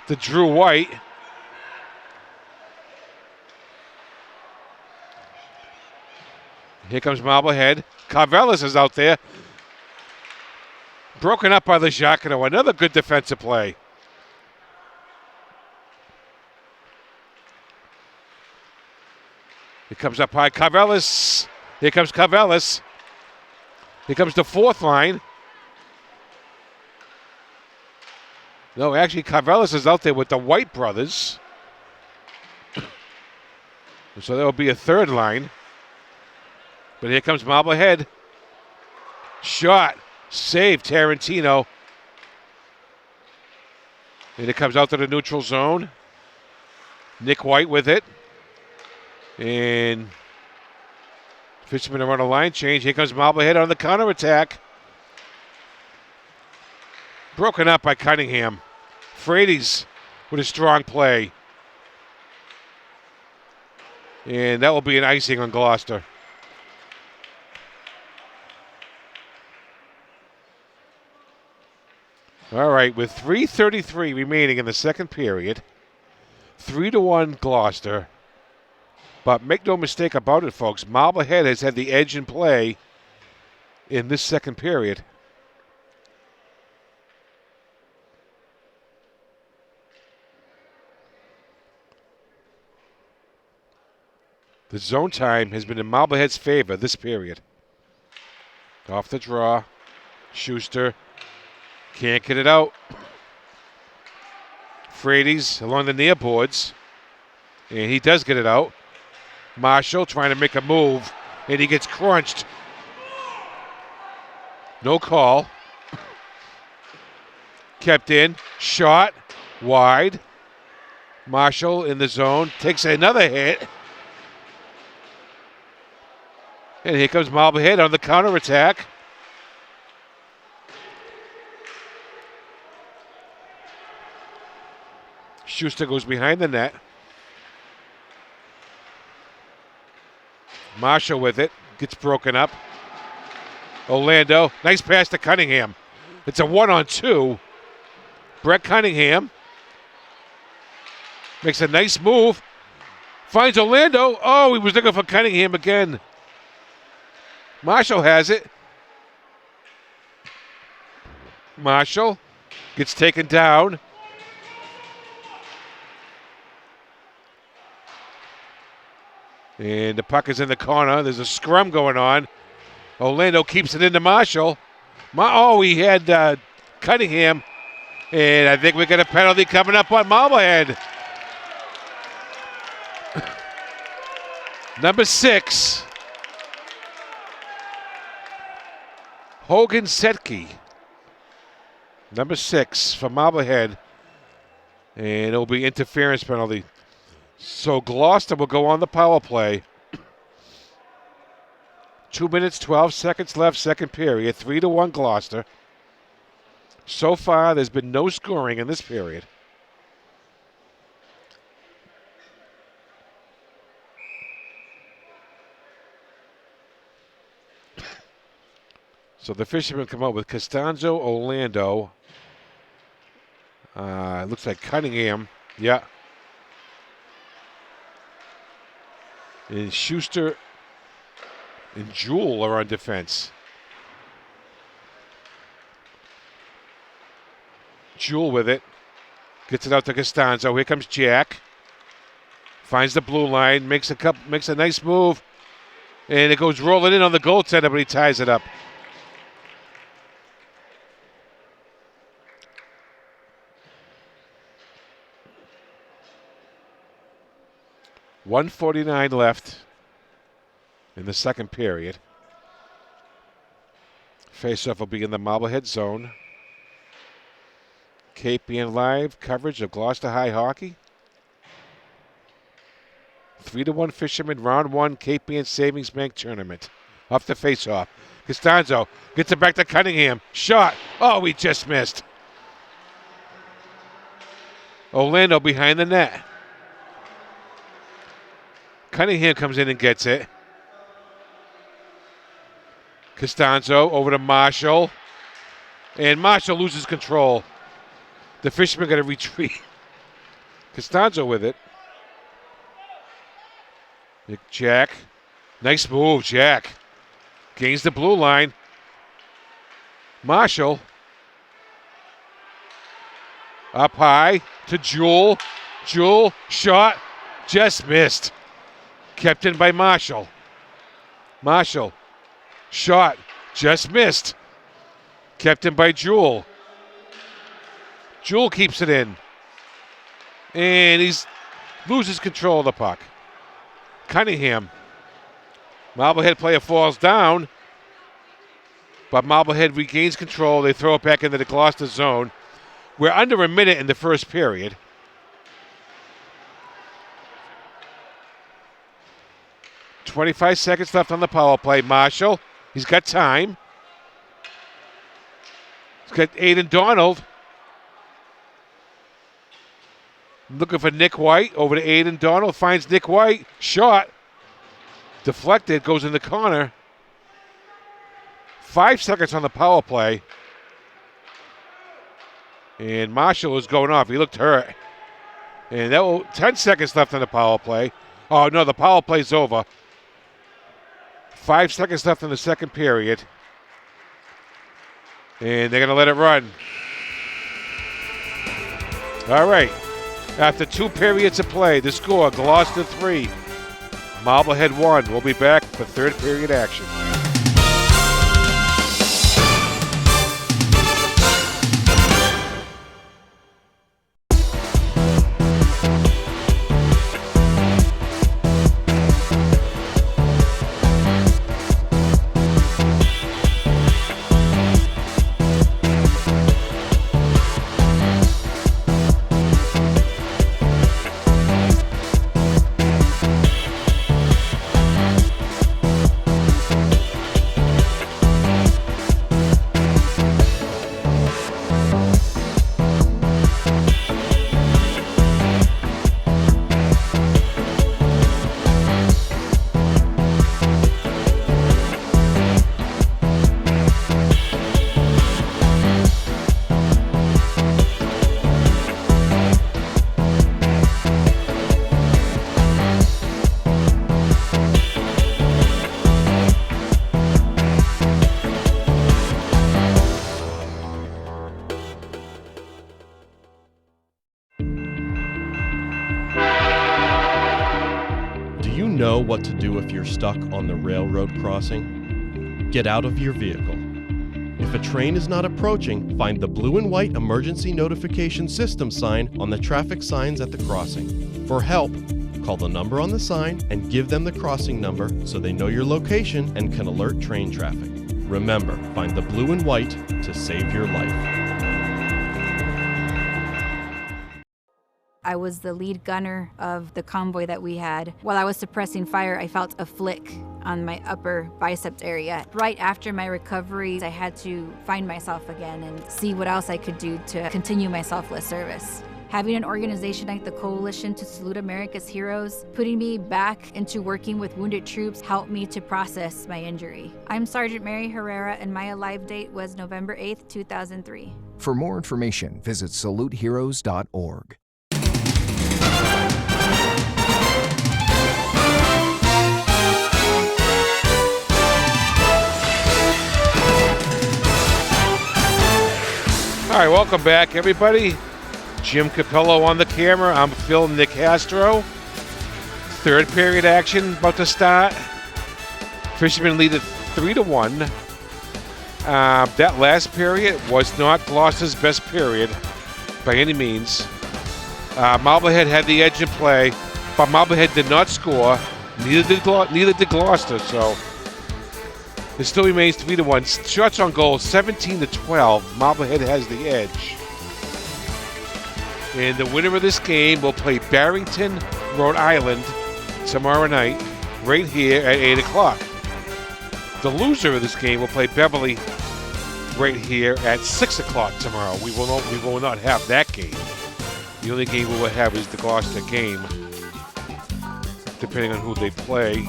to Drew White. Here comes Marblehead. Carvelis is out there. Broken up by Legiacono. Another good defensive play. It comes up high. Carvelis. Here comes Carvelis. Here comes the fourth line. No, actually, Carvelis is out there with the White brothers. So there will be a third line. But here comes Marblehead. Shot. Save, Tarantino. And it comes out to the neutral zone. Nick White with it. And Fishman to run a line change. Here comes Marblehead on the counterattack. Broken up by Cunningham. Frades with a strong play. And that will be an icing on Gloucester. All right, with 3:33 remaining in the second period, 3-1 Gloucester. But make no mistake about it, folks, Marblehead has had the edge in play in this second period. The zone time has been in Marblehead's favor this period. Off the draw. Schuster can't get it out. Frades along the near boards. And he does get it out. Marshall trying to make a move. And he gets crunched. No call. Kept in. Shot. Wide. Marshall in the zone. Takes another hit. And here comes Marblehead on the counterattack. Schuster goes behind the net. Marshall with it. Gets broken up. Orlando. Nice pass to Cunningham. It's a 1-on-2. Brett Cunningham makes a nice move. Finds Orlando. Oh, he was looking for Cunningham again. Marshall has it. Marshall gets taken down. And the puck is in the corner. There's a scrum going on. Orlando keeps it into Marshall. He had Cunningham. And I think we got a penalty coming up on Marblehead. Number 6. Hogan Setke. Number 6 for Marblehead. And it'll be interference penalty. So Gloucester will go on the power play. 2 minutes, 12 seconds left, second period. 3-1 Gloucester. So far, there's been no scoring in this period. So the fishermen come out with Costanzo, Orlando. It looks like Cunningham. Yeah. And Schuster and Jewell are on defense. Jewell with it. Gets it out to Costanzo. Here comes Jack. Finds the blue line. Makes a nice move. And it goes rolling in on the goaltender, but he ties it up. .149 left in the second period. Faceoff will be in the Marblehead zone. KPN Live coverage of Gloucester High Hockey. 3-1 Fishermen, round 1, KPN Savings Bank Tournament. Off the faceoff. Costanzo gets it back to Cunningham. Shot. Oh, he just missed. Orlando behind the net. Cunningham comes in and gets it. Costanzo over to Marshall. And Marshall loses control. The Fishermen got to retreat. Costanzo with it. Jack. Nice move, Jack. Gains the blue line. Marshall. Up high to Jewell. Jewell, shot. Just missed. Kept in by Marshall. Marshall. Shot. Just missed. Kept in by Jewell. Jewell keeps it in. And he loses control of the puck. Cunningham. Marblehead player falls down. But Marblehead regains control. They throw it back into the Gloucester zone. We're under a minute in the first period. 25 seconds left on the power play. Marshall, he's got time. He's got Aiden Donald. Looking for Nick White. Over to Aiden Donald. Finds Nick White. Shot. Deflected. Goes in the corner. 5 seconds on the power play. And Marshall is going off. He looked hurt. And 10 seconds left on the power play. Oh, no, the power play's over. 5 seconds left in the second period. And they're going to let it run. All right. After 2 periods of play, the score, Gloucester 3, Marblehead 1. We'll be back for third period action. stuck on the railroad crossing? Get out of your vehicle. If a train is not approaching, find the blue and white emergency notification system sign on the traffic signs at the crossing. For help, call the number on the sign and give them the crossing number so they know your location and can alert train traffic. Remember, find the blue and white to save your life. I was the lead gunner of the convoy that we had. While I was suppressing fire, I felt a flick on my upper biceps area. Right after my recovery, I had to find myself again and see what else I could do to continue my selfless service. Having an organization like the Coalition to Salute America's Heroes, putting me back into working with wounded troops helped me to process my injury. I'm Sergeant Mary Herrera, and my alive date was November 8th, 2003. For more information, visit saluteheroes.org. All right, welcome back, everybody. Jim Capello on the camera. I'm Phil Nicastro. Third period action about to start. Fishermen lead it 3-1. That last period was not Gloucester's best period by any means. Marblehead had the edge in play, but Marblehead did not score. Neither did Gloucester. So it still remains 3-1. Shots on goal 17-12. Marblehead has the edge. And the winner of this game will play Barrington, Rhode Island tomorrow night, right here at 8 o'clock. The loser of this game will play Beverly right here at 6 o'clock tomorrow. We will not have that game. The only game we will have is the Gloucester game, depending on who they play.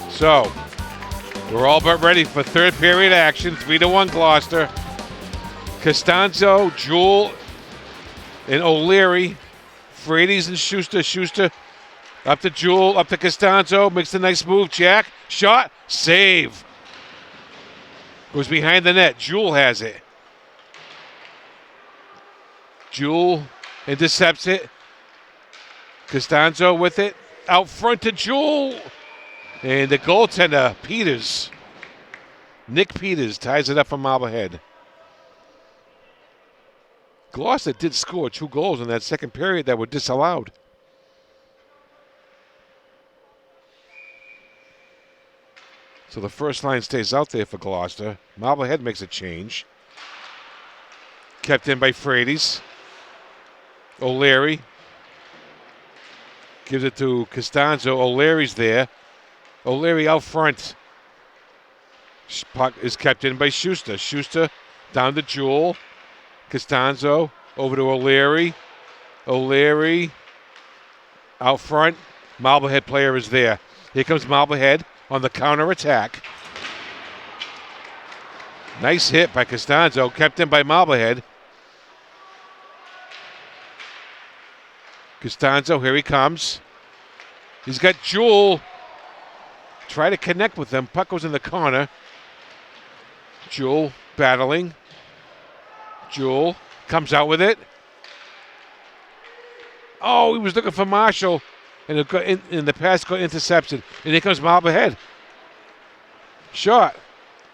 So, we're all but ready for third period action. 3-1 Gloucester. Costanzo, Jewell, and O'Leary. Frady's and Schuster. Schuster up to Jewell, up to Costanzo. Makes a nice move. Jack, shot, save. Goes behind the net. Jewell has it. Jewell intercepts it. Costanzo with it. Out front to Jewell. And the goaltender, Peters, Nick Peters, ties it up for Marblehead. Gloucester did score 2 goals in that second period that were disallowed. So the first line stays out there for Gloucester. Marblehead makes a change. Kept in by Frady's. O'Leary gives it to Costanzo. O'Leary's there. O'Leary out front. Puck is kept in by Schuster. Schuster down to Jewell. Costanzo over to O'Leary. O'Leary out front. Marblehead player is there. Here comes Marblehead on the counter attack. Nice hit by Costanzo. Kept in by Marblehead. Costanzo, here he comes. He's got Jewell. Try to connect with them. Puck goes in the corner. Jewell battling. Jewell comes out with it. Oh, he was looking for Marshall, and the pass got intercepted. And here comes Marblehead. Shot.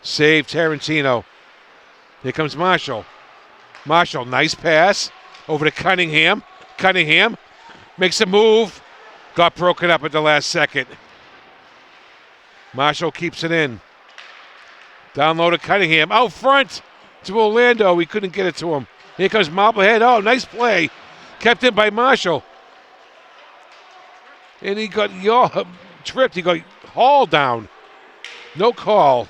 Save Tarantino. Here comes Marshall. Marshall, nice pass. Over to Cunningham. Cunningham makes a move. Got broken up at the last second. Marshall keeps it in. Down low to Cunningham. Out front to Orlando. We couldn't get it to him. Here comes Marblehead. Oh, nice play. Kept in by Marshall. And he got tripped. He got hauled down. No call.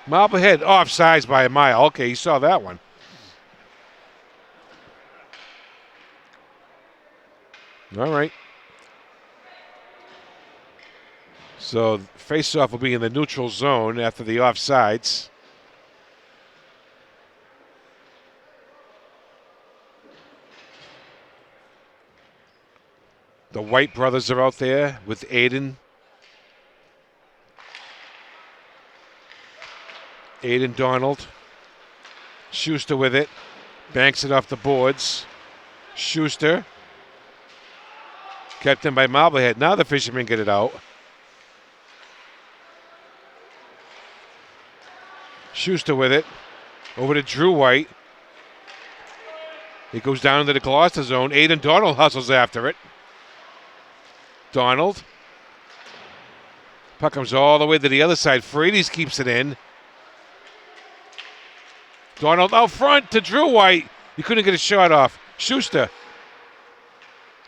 Marblehead offsides by a mile. Okay, he saw that one. All right. So face-off will be in the neutral zone after the offsides. The White brothers are out there with Aiden. Aiden Donald. Schuster with it. Banks it off the boards. Schuster. Kept in by Marblehead. Now the Fishermen get it out. Schuster with it. Over to Drew White. It goes down into the Gloucester zone. Aiden Donald hustles after it. Donald. Puck comes all the way to the other side. Frady's keeps it in. Donald out front to Drew White. He couldn't get a shot off. Schuster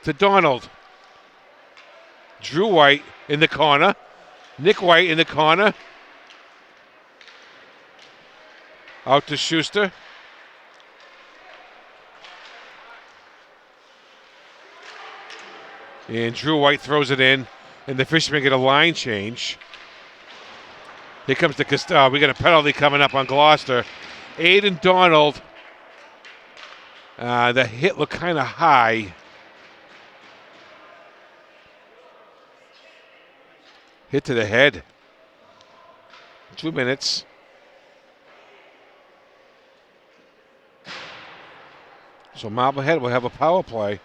to Donald. Drew White in the corner. Nick White in the corner. Out to Schuster. And Drew White throws it in, and the Fishermen get a line change. Here comes the Costello. We got a penalty coming up on Gloucester. Aiden Donald. The hit looked kind of high. Hit to the head. 2 minutes. So Marblehead will have a power play.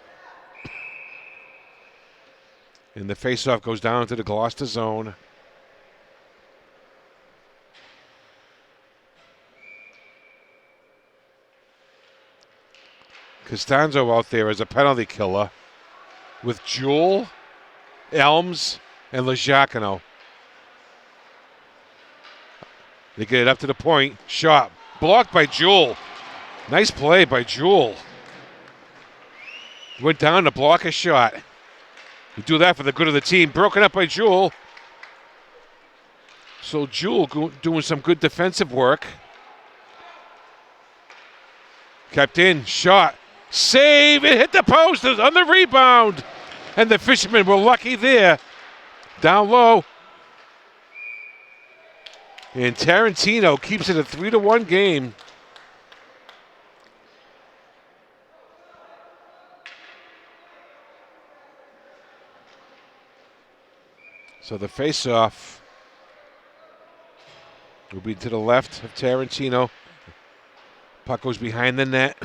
And the faceoff goes down to the Gloucester zone. Costanzo out there as a penalty killer with Jewell, Elms, and LeJacquino. They get it up to the point. Shot. Blocked by Jewell. Nice play by Jewell. Went down to block a shot. You do that for the good of the team. Broken up by Jewell. So Jewell doing some good defensive work. Kept in. Shot. Save. It hit the post on the rebound. And the Fishermen were lucky there. Down low. And Tarantino keeps it a 3-1 game. So the face-off will be to the left of Tarantino. Puck goes behind the net.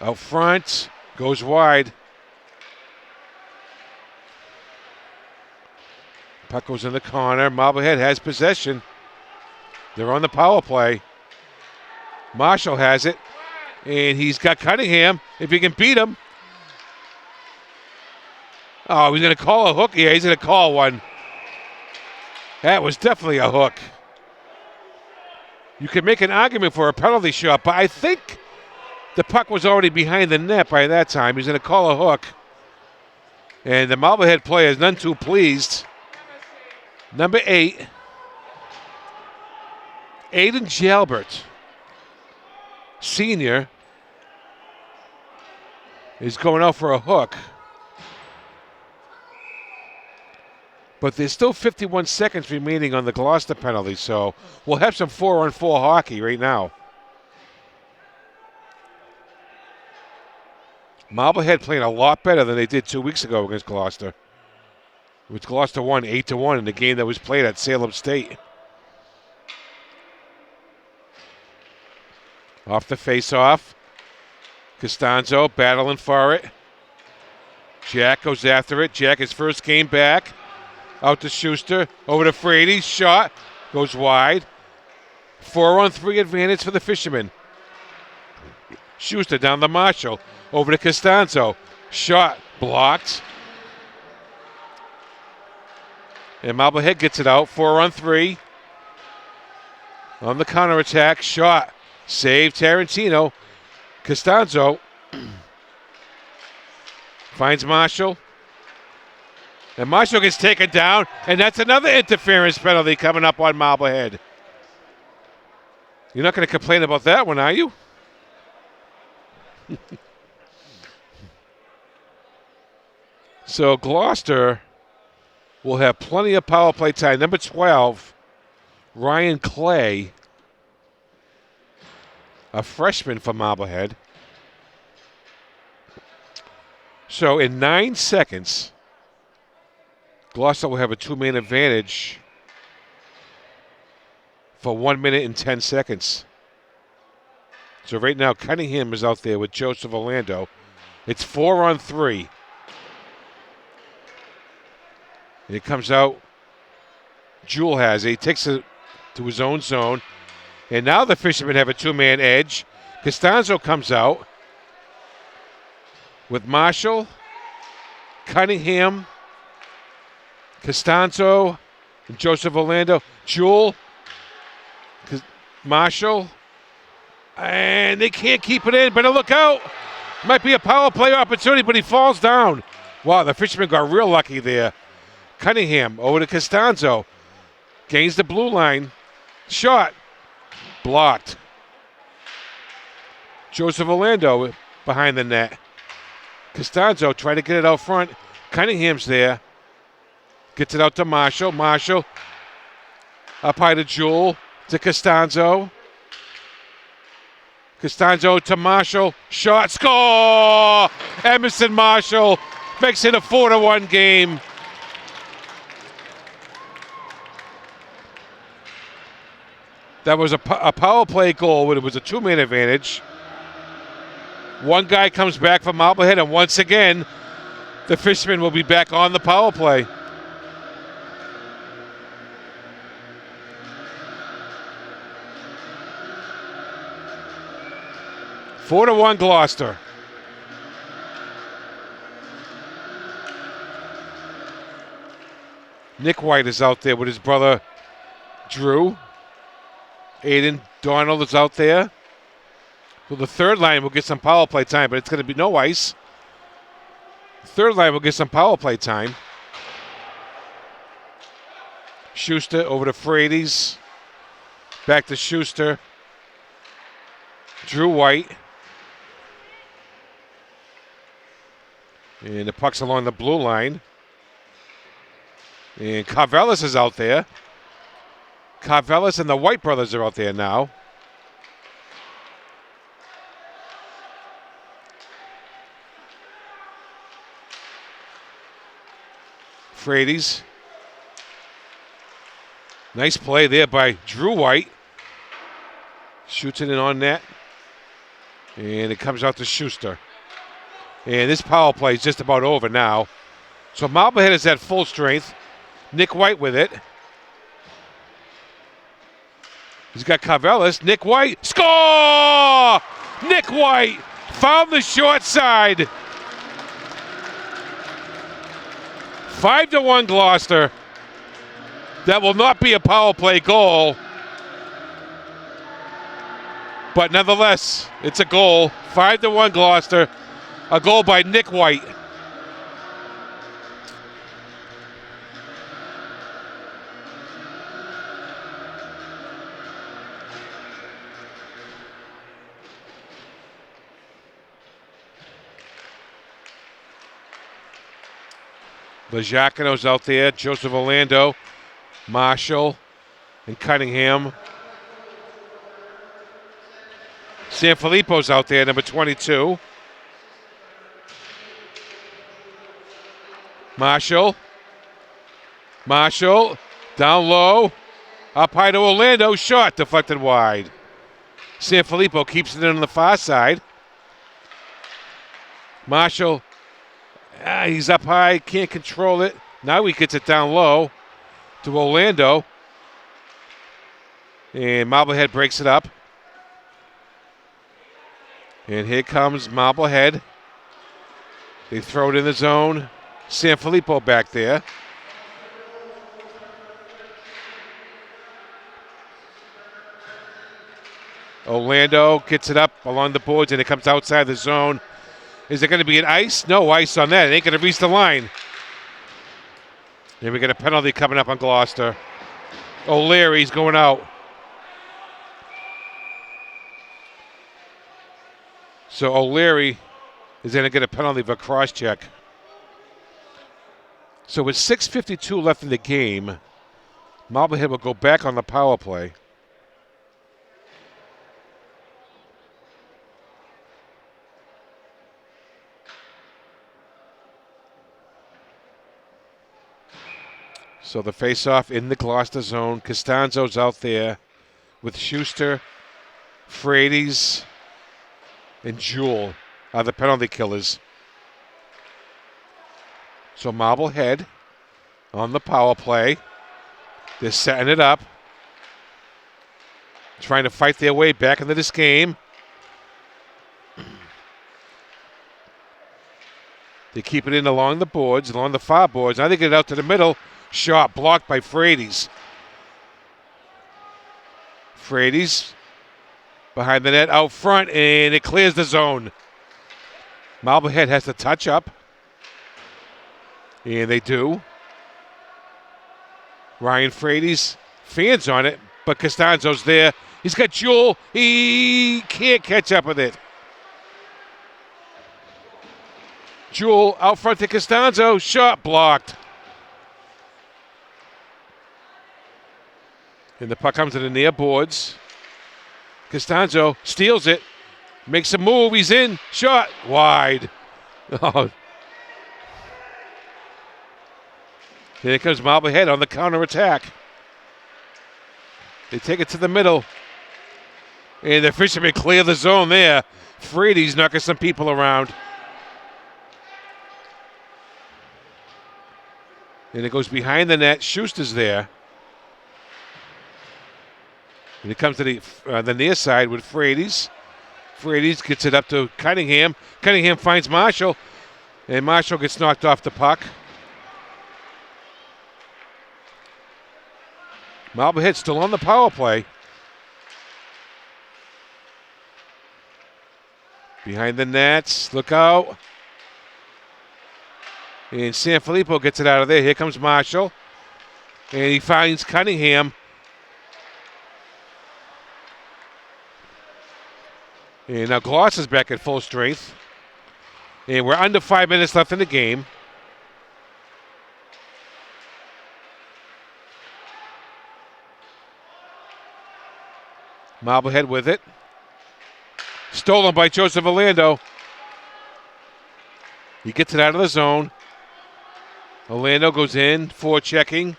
Out front, goes wide. Puck goes in the corner. Marblehead has possession. They're on the power play. Marshall has it. And he's got Cunningham, if he can beat him. Oh, he's going to call a hook? Yeah, he's going to call one. That was definitely a hook. You can make an argument for a penalty shot, but I think the puck was already behind the net by that time. He's going to call a hook. And the Marblehead player is none too pleased. Number 8, Aiden Jalbert, senior, is going out for a hook. But there's still 51 seconds remaining on the Gloucester penalty, so we'll have some 4-on-4 hockey right now. Marblehead playing a lot better than they did 2 weeks ago against Gloucester. Which Gloucester won 8-1 in the game that was played at Salem State. Off the face-off. Costanzo battling for it. Jack goes after it. Jack, his first game back. Out to Schuster. Over to Frady. Shot. Goes wide. 4-on-3 advantage for the Fishermen. Schuster down to Marshall. Over to Costanzo. Shot. Blocked. And Marblehead gets it out. 4-on-3. On the counterattack. Shot. Save Tarantino. Costanzo finds Marshall. And Marshall gets taken down. And that's another interference penalty coming up on Marblehead. You're not going to complain about that one, are you? So Gloucester will have plenty of power play time. Number 12, Ryan Clay, a freshman for Marblehead. So in 9 seconds, Gloucester will have a 2-man advantage for 1 minute and 10 seconds. So right now, Cunningham is out there with Joseph Orlando. It's 4-on-3. And it comes out. Jewel has it. He takes it to his own zone. And now the Fishermen have a two-man edge. Costanzo comes out with Marshall, Cunningham, Costanzo, and Joseph Orlando. Jewel, Marshall, and they can't keep it in. Better look out. Might be a power play opportunity, but he falls down. Wow, the Fishermen got real lucky there. Cunningham over to Costanzo. Gains the blue line. Shot. Blocked. Joseph Orlando behind the net. Costanzo trying to get it out front. Cunningham's there. Gets it out to Marshall. Marshall up high to Jewel. To Costanzo. Costanzo to Marshall. Shot. Score! Emerson Marshall makes it a 4-1 game. That was a power play goal, but it was a two-man advantage. One guy comes back from Marblehead, and once again, the Fishermen will be back on the power play. Four to 1 Gloucester. Nick White is out there with his brother Drew. Aiden Donald is out there. So the third line will get some power play time, but it's going to be no ice. The third line will get some power play time. Schuster over to Frady's. Back to Schuster. Drew White. And the puck's along the blue line. And Carvelis is out there. Carvelis and the White brothers are out there now. Frady's. Nice play there by Drew White. Shoots it in on net. And it comes out to Schuster. And this power play is just about over now. So Marblehead is at full strength. Nick White with it. He's got Carvelis. Nick White. Score! Nick White found the short side. 5-1 Gloucester. That will not be a power play goal. But nonetheless, it's a goal. 5-1 Gloucester. A goal by Nick White. Legiacano's out there. Joseph Orlando, Marshall, and Cunningham. Sanfilippo's out there, number 22. Marshall, down low, up high to Orlando, shot deflected wide. Sanfilippo keeps it in on the far side. Marshall, he's up high, can't control it. Now he gets it down low to Orlando. And Marblehead breaks it up. And here comes Marblehead. They throw it in the zone. Sanfilippo back there. Orlando gets it up along the boards and it comes outside the zone. Is there going to be an ice? No ice on that. It ain't going to reach the line. And we got a penalty coming up on Gloucester. O'Leary's going out. So O'Leary is going to get a penalty for a cross-check. So with 6:52 left in the game, Marblehead will go back on the power play. So the face-off in the Gloucester zone. Costanzo's out there. with Schuster, Frady's, and Jewell are the penalty killers. So Marblehead on the power play. They're setting it up. Trying to fight their way back into this game. They keep it in along the boards, along the far boards. Now they get it out to the middle. Shot blocked by Frady's. Frady's behind the net out front, and it clears the zone. Marblehead has to touch up. And they do. Ryan Frady's fans on it, but Costanzo's there. He's got Jewell. He can't catch up with it. Jewell out front to Costanzo. Shot blocked. And the puck comes to the near boards. Costanzo steals it. Makes a move. He's in. Shot wide. Oh. Here comes Marblehead on the counterattack. They take it to the middle. And the fishermen clear the zone there. Frady's knocking some people around. And it goes behind the net. Schuster's there. And it comes to the near side with Frady's. Frady's gets it up to Cunningham. Cunningham finds Marshall. And Marshall gets knocked off the puck. Marblehead still on the power play. Behind the nets. Look out. And Sanfilippo gets it out of there. Here comes Marshall. And he finds Cunningham. And now Gloucester's back at full strength. And we're under 5 minutes left in the game. Marblehead with it. Stolen by Joseph Orlando. He gets it out of the zone. Orlando goes in, forechecking.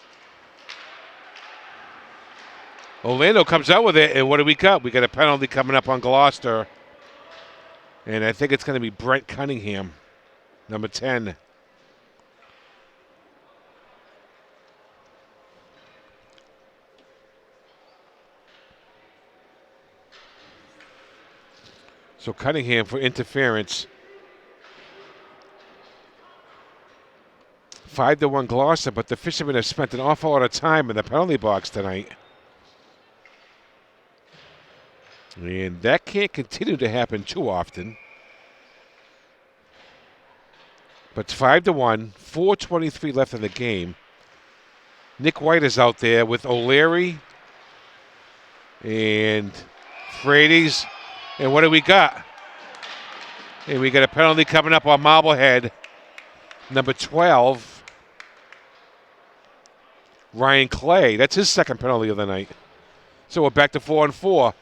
Orlando comes out with it, and what do we got? We got a penalty coming up on Gloucester. And I think it's going to be Brent Cunningham, number 10. So Cunningham for interference. 5-1 Gloucester, but the Fishermen have spent an awful lot of time in the penalty box tonight. And that can't continue to happen too often. But it's 5-1, 4:23 left in the game. Nick White is out there with O'Leary and Frady's. And what do we got? And we got a penalty coming up on Marblehead. Number 12, Ryan Clay. That's his second penalty of the night. So we're back to 4-4.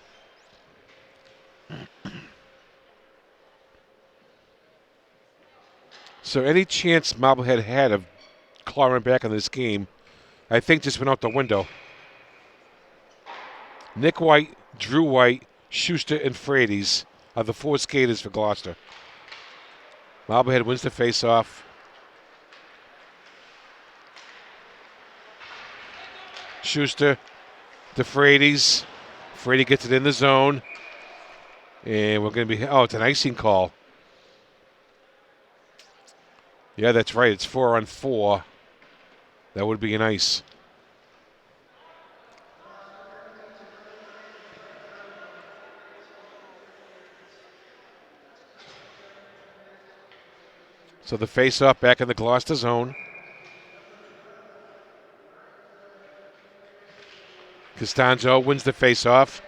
So any chance Marblehead had of clawing back in this game, I think just went out the window. Nick White, Drew White, Schuster, and Frady's are the four skaters for Gloucester. Marblehead wins the face-off. Schuster to Frady's. Frady gets it in the zone. And we're going to be, it's an icing call. Yeah, that's right. It's 4-on-4. That would be an ice. So the face-off back in the Gloucester zone. Costanzo wins the face-off.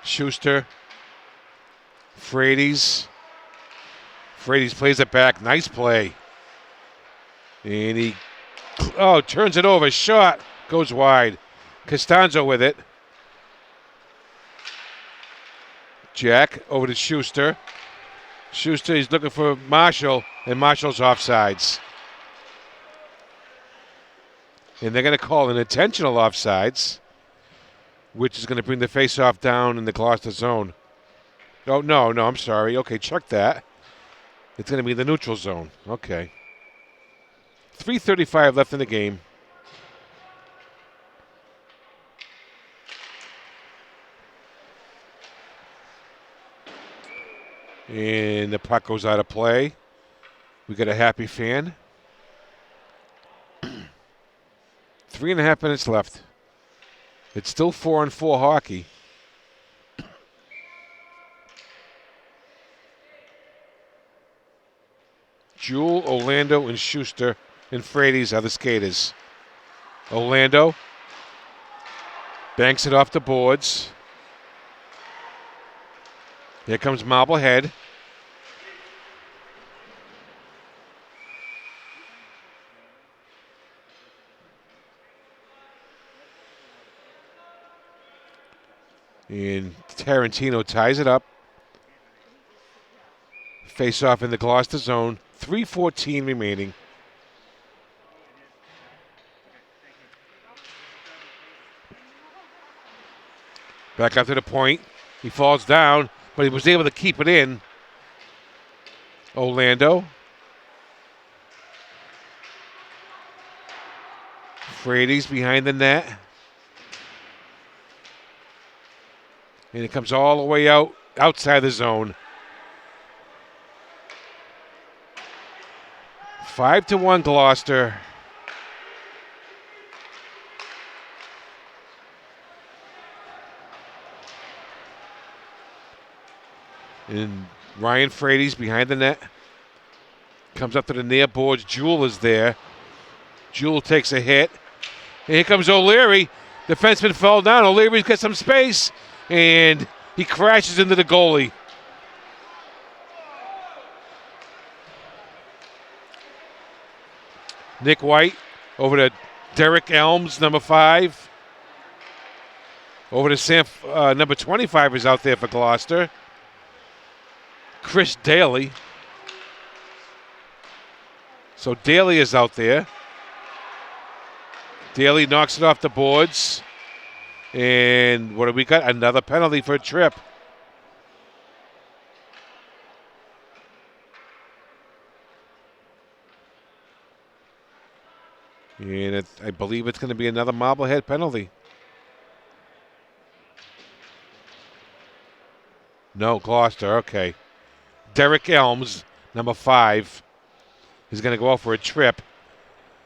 Schuster. Frady's plays it back. Nice play. And he, turns it over. Shot goes wide. Costanzo with it. Jack over to Schuster. Schuster, he's looking for Marshall, and Marshall's offsides. And they're going to call an intentional offsides, which is going to bring the face-off down in the Gloucester zone. Oh, no, I'm sorry. Okay, check that. It's going to be the neutral zone. Okay. 3:35 left in the game. And the puck goes out of play. We got a happy fan. 3.5 minutes left. It's still 4-on-4 hockey. Jewell, Orlando, and Schuster and Frady's are the skaters. Orlando banks it off the boards. Here comes Marblehead. And Tarantino ties it up. Face off in the Gloucester zone. 3:14 remaining. Back up to the point. He falls down, but he was able to keep it in. Orlando. Frady's behind the net. And it comes all the way outside the zone. 5-1 Gloucester. And Ryan Frady's behind the net. Comes up to the near boards. Jewell is there. Jewell takes a hit. And here comes O'Leary. Defenseman fell down. O'Leary's got some space. And he crashes into the goalie. Nick White over to Derek Elms, number 5. Over to number 25 is out there for Gloucester. Chris Daly. So Daly is out there. Daly knocks it off the boards. And what do we got? Another penalty for a trip. And I believe it's going to be another Marblehead penalty. No, Gloucester, okay. Derek Elms, number 5, is going to go out for a trip.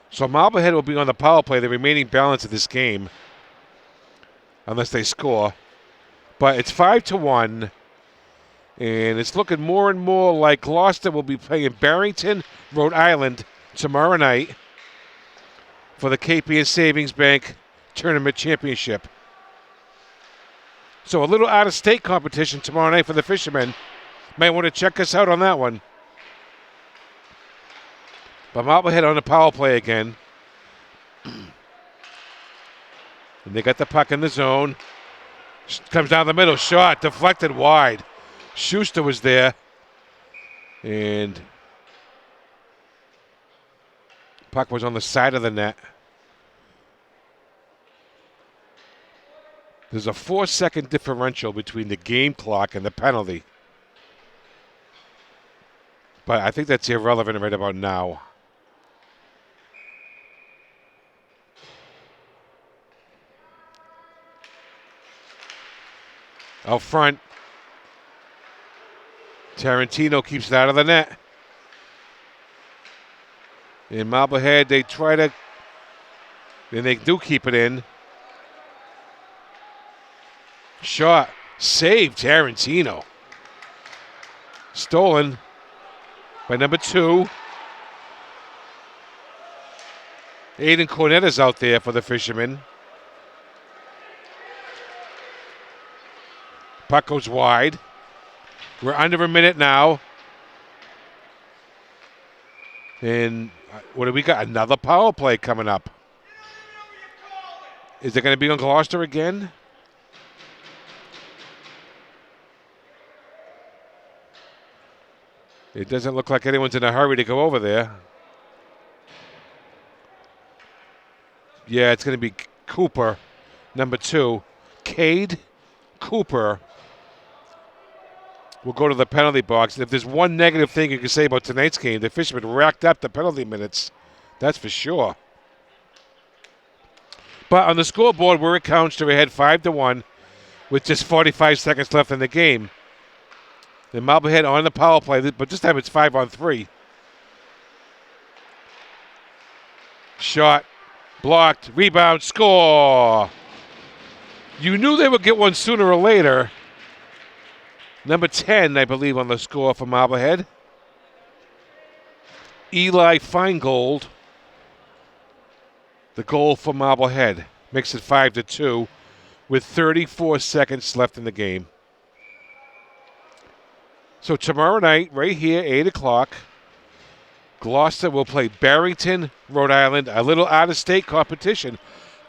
So Marblehead will be on the power play the remaining balance of this game, unless they score. But it's 5-1, and it's looking more and more like Gloucester will be playing Barrington, Rhode Island tomorrow night for the KPN Savings Bank Tournament Championship. So a little out-of-state competition tomorrow night for the Fishermen. Might want to check us out on that one. But Marblehead on the power play again. And they got the puck in the zone. Comes down the middle, shot, deflected wide. Schuster was there. And puck was on the side of the net. There's a 4-second differential between the game clock and the penalty. But I think that's irrelevant right about now. Out front, Tarantino keeps it out of the net. In Marblehead, they try to, and they do keep it in. Shot, save Tarantino. Stolen by number 2. Aiden Cornetta's out there for the Fishermen. Puck goes wide. We're under a minute now. And what do we got? Another power play coming up. Is it going to be on Gloucester again? It doesn't look like anyone's in a hurry to go over there. Yeah, it's going to be Cooper, number 2. Cade Cooper will go to the penalty box. And if there's one negative thing you can say about tonight's game, the Fishermen racked up the penalty minutes. That's for sure. But on the scoreboard, where it counts, they're ahead 5-1 with just 45 seconds left in the game. The Marblehead on the power play, but this time it's 5-on-3. Shot, blocked, rebound, score. You knew they would get one sooner or later. Number 10, I believe, on the score for Marblehead. Eli Feingold. The goal for Marblehead makes it 5-2 with 34 seconds left in the game. So tomorrow night, right here, 8 o'clock, Gloucester will play Barrington, Rhode Island, a little out-of-state competition.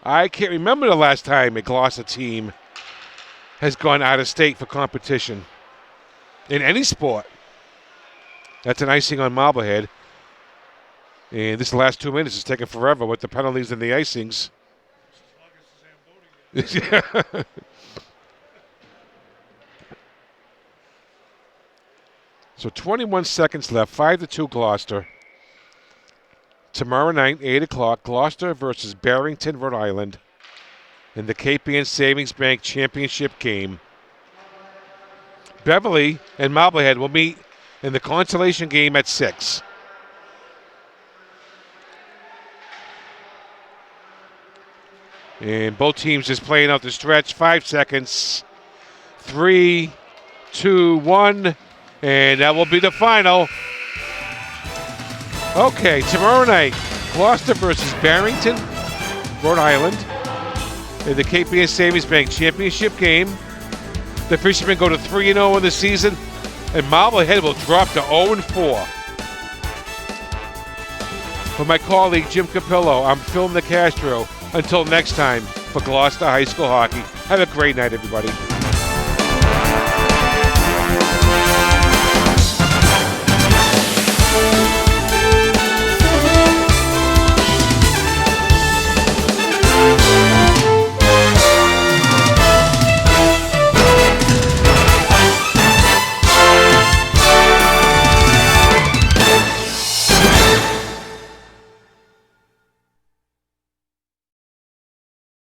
I can't remember the last time a Gloucester team has gone out-of-state for competition in any sport. That's an icing on Marblehead. And this last 2 minutes is taking forever with the penalties and the icings. So 21 seconds left, 5-2 Gloucester. Tomorrow night, 8 o'clock, Gloucester versus Barrington, Rhode Island in the KPN Savings Bank Championship game. Beverly and Marblehead will meet in the consolation game at 6. And both teams just playing out the stretch. 5 seconds. 3, 2, 1. And that will be the final. Okay, tomorrow night, Gloucester versus Barrington, Rhode Island, in the KPN Savings Bank Championship game. The Fishermen go to 3-0 in the season, and Marblehead will drop to 0-4. For my colleague Jim Capillo, I'm Phil Nicastro. Until next time, for Gloucester High School Hockey, have a great night, everybody.